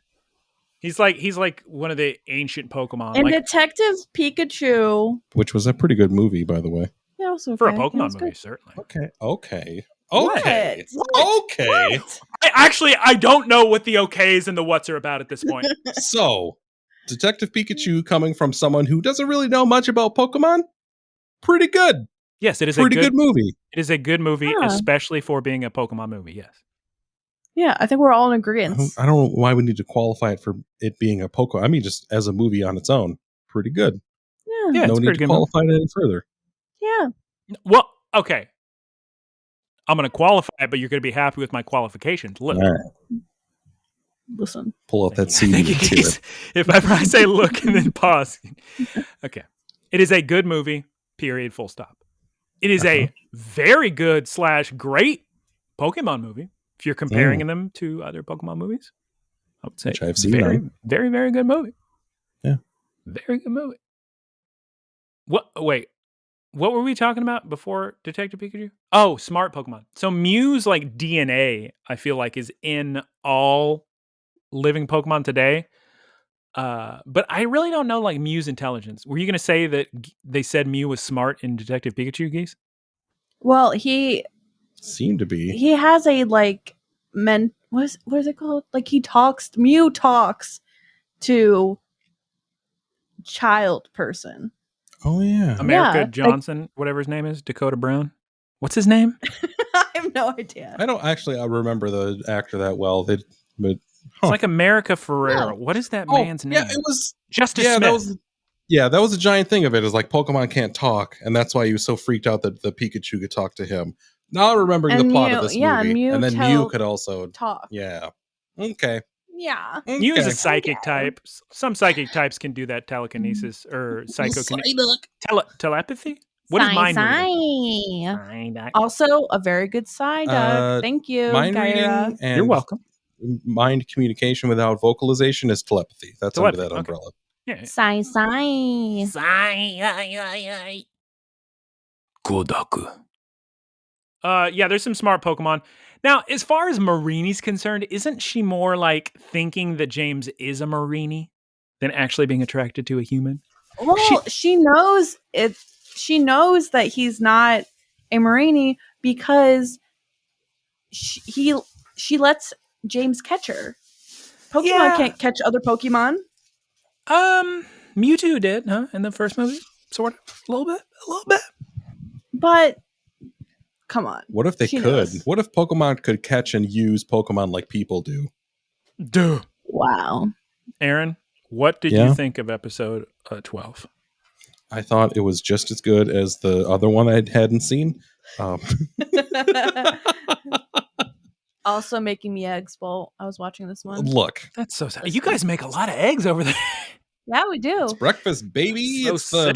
He's like one of the ancient Pokemon. And like, Detective Pikachu. Which was a pretty good movie, by the way. Yeah, it was okay. for a Pokemon movie, certainly. Okay. What? Okay. What? I don't know what the okays and the whats are about at this point. So, Detective Pikachu coming from someone who doesn't really know much about Pokemon, pretty good. Yes, it is Pretty good movie. It is a good movie, Yeah. especially for being a Pokemon movie. Yes. Yeah, I think we're all in agreement. I don't know why we need to qualify it for it being a Pokemon. I mean, just as a movie on its own, pretty good. Yeah. No need to qualify it any further. Yeah. Well, okay. I'm going to qualify it, but you're going to be happy with my qualifications. Look. All right. Listen. Pull out that Thank you, CD. Geese. If ever I say look and then pause. Okay. It is a good movie, period, full stop. It is a very good / great Pokemon movie. If you're comparing them to other Pokemon movies, I would say Which I've seen. very, very, very good movie. Yeah. Very good movie. Wait. What were we talking about before Detective Pikachu? Oh, smart Pokemon. So Mew's like DNA, I feel like, is in all living Pokemon today. But I really don't know like Mew's intelligence. Were you going to say that they said Mew was smart in Detective Pikachu, Geese? Well, he Seemed to be. he has a like what is it called? Like Mew talks to child person. Oh, yeah. America Yeah, Johnson, whatever his name is, Dakota Brown. What's his name? I have no idea. I don't actually remember the actor that well. But It's like America Ferrera. Yeah. What is that man's name? Yeah, it was Justice Smith. that was a giant thing of it. Is like Pokemon can't talk, and that's why he was so freaked out that the Pikachu could talk to him. Now remembering the plot of this movie, Mew and then Mew could also talk. Yeah. Okay. Yeah. Mew is a Okay. psychic type. Some psychic types can do that telekinesis or telepathy. What is mind reading? Also, a very good side. Thank you, Mind Guyera. reading and You're welcome. mind communication without vocalization is telepathy. That's under that Okay. umbrella. Yeah. Sai. Kodaku. Yeah, there's some smart Pokemon. Now, as far as Marini's concerned, isn't she more like thinking that James is a Marini than actually being attracted to a human? Well, she knows it. She knows that he's not a Marini because she lets James catch her. Pokemon can't catch other Pokemon. Mewtwo did, huh? In the first movie, sort of, a little bit. But come on. What if they She could? knows. What if Pokemon could catch and use Pokemon like people do? Duh. Wow. Aaron, what did you think of episode 12? I thought it was just as good as the other one I hadn't seen. Also making me eggs bowl. I was watching this one. Look, That's so sad. You guys make a lot of eggs over there. Yeah, we do. it's breakfast, baby. So It's sick.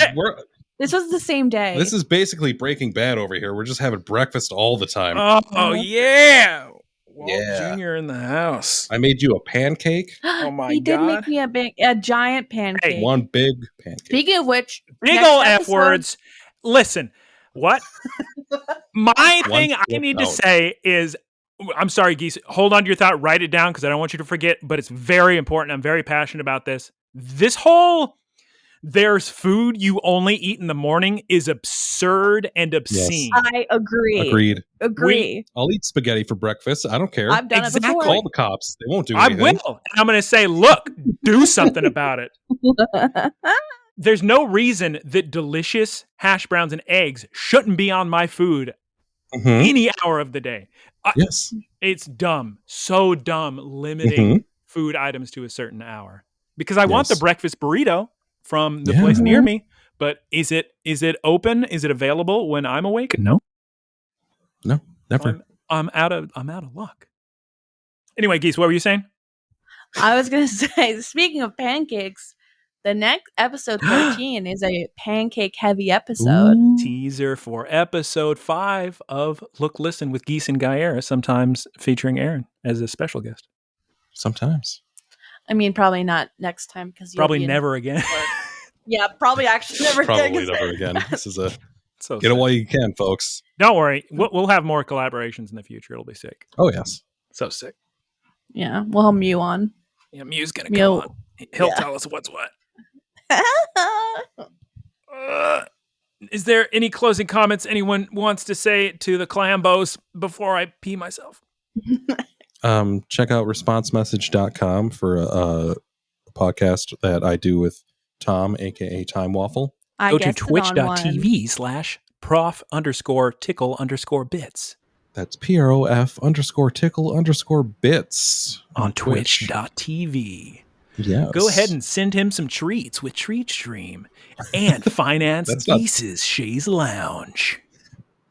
This was the same day. This is basically Breaking Bad over here. We're just having breakfast all the time. Oh yeah. Walt Yeah. Jr. in the house. I made you a pancake. Oh my He did God. make me a giant pancake. Hey, One big pancake. Speaking of which, Big next ol' F episode- words. Listen, what? My thing I flip need to out. say is, I'm sorry, Geese. Hold on to your thought. Write it down because I don't want you to forget, but it's very important. I'm very passionate about this. This whole there's food you only eat in the morning is absurd and obscene. I agree. Agreed. I'll eat spaghetti for breakfast. I don't care. I've done it Exactly. before. Call the cops. They won't do I anything. will. And I'm going to say, look, do something about it. There's no reason that delicious hash browns and eggs shouldn't be on my food Mhm. any hour of the day. Yes. It's dumb. So dumb limiting food items to a certain hour. because I want the breakfast burrito from the place near me. But is it open? Is it available when I'm awake? No, never. I'm out of luck. Anyway, Geese, what were you saying? I was gonna say, speaking of pancakes, the next episode 13 is a pancake heavy episode. Ooh. Teaser for episode 5 of Look Listen with Geese and Guyera, sometimes featuring Aaron as a special guest. Sometimes. I mean, probably not next time because probably never again. Yeah, probably actually never again. Probably never again. This is a so get it while you can, folks. Don't worry. We'll have more collaborations in the future. It'll be sick. Oh, yes. So sick. Yeah, we'll have Mew on. Yeah, Mew's going to come on. He'll tell us what's what. Is there any closing comments anyone wants to say to the Clambos before I pee myself? Check out responsemessage.com for a podcast that I do with Tom, aka Time Waffle. Go to twitch.tv/prof_tickle_bits. That's PROF_tickle_bits on twitch.tv. Yes. Go ahead and send him some treats with Treat Stream and finance Geese's Shays Lounge.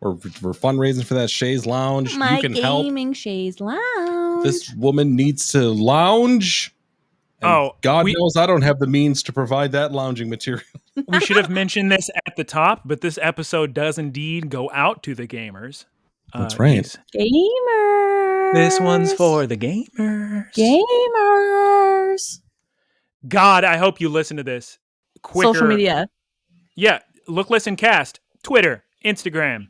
We're fundraising for that Shays Lounge. My you can help. gaming Shays Lounge. This woman needs to lounge. God knows I don't have the means to provide that lounging material. We should have mentioned this at the top, but this episode does indeed go out to the gamers. That's right. Gamers. This one's for the gamers. Gamers. God, I hope you listen to this quicker. Social media. Yeah. Look, Listen, Cast. Twitter, Instagram,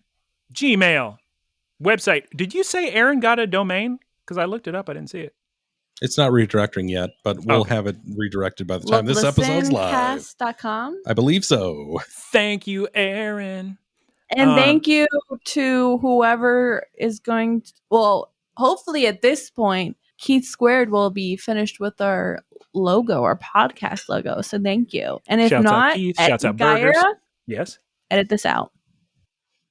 Gmail, website. Did you say Aaron got a domain? Because I looked it up. I didn't see it. It's not redirecting yet, but we'll have it redirected by the time this episode's live. Looklistencast.com. I believe so. Thank you, Aaron. And thank you to whoever is going to, well, hopefully at this point, Keith Squared will be finished with our logo, our podcast logo. So thank you. And if shouts not, out Keith, shouts out Burgers. Yes. Edit this out.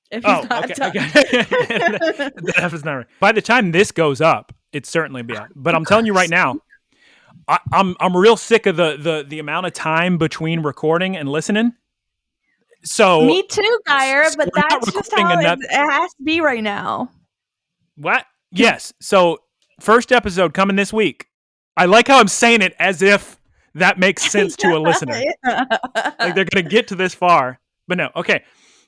If he's not done. That is not right. By the time this goes up, it's certainly be out. But I'm telling you right now, I'm real sick of the amount of time between recording and listening. So me too, Guyera, but that's just how it has to be right now. What? Yes. So first episode coming this week. I like how I'm saying it as if that makes sense to a listener. Like they're going to get to this far. But no. Okay.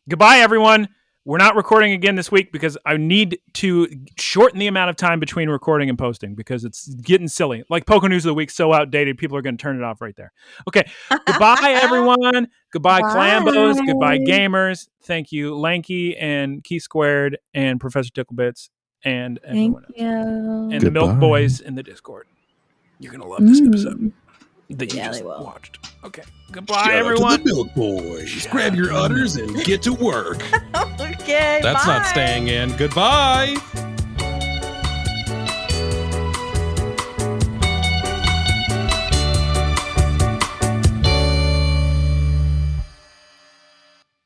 Goodbye, everyone. We're not recording again this week because I need to shorten the amount of time between recording and posting because it's getting silly. Like Poké News of the Week, so outdated, people are going to turn it off right there. Okay, goodbye, everyone. Goodbye, Clambos. Goodbye, gamers. Thank you, Lanky and Key Squared and Professor Tickle Bits and everyone else. And the Milk Boys in the Discord. You're going to love this episode that you just watched. Okay. Goodbye, everyone. Out to the Milk Boys. Grab your udders and get to work. Okay, that's not staying in. Goodbye.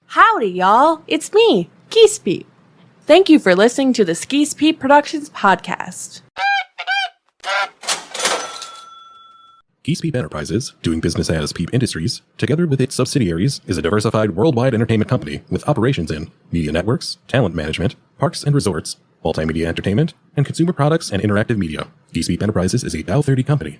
Howdy, y'all. It's me, Geesepeep. Thank you for listening to the Geesepeep Productions podcast. Geesepeep Enterprises, doing business as Peep Industries, together with its subsidiaries, is a diversified worldwide entertainment company with operations in media networks, talent management, parks and resorts, multimedia entertainment, and consumer products and interactive media. Geesepeep Enterprises is a Dow 30 company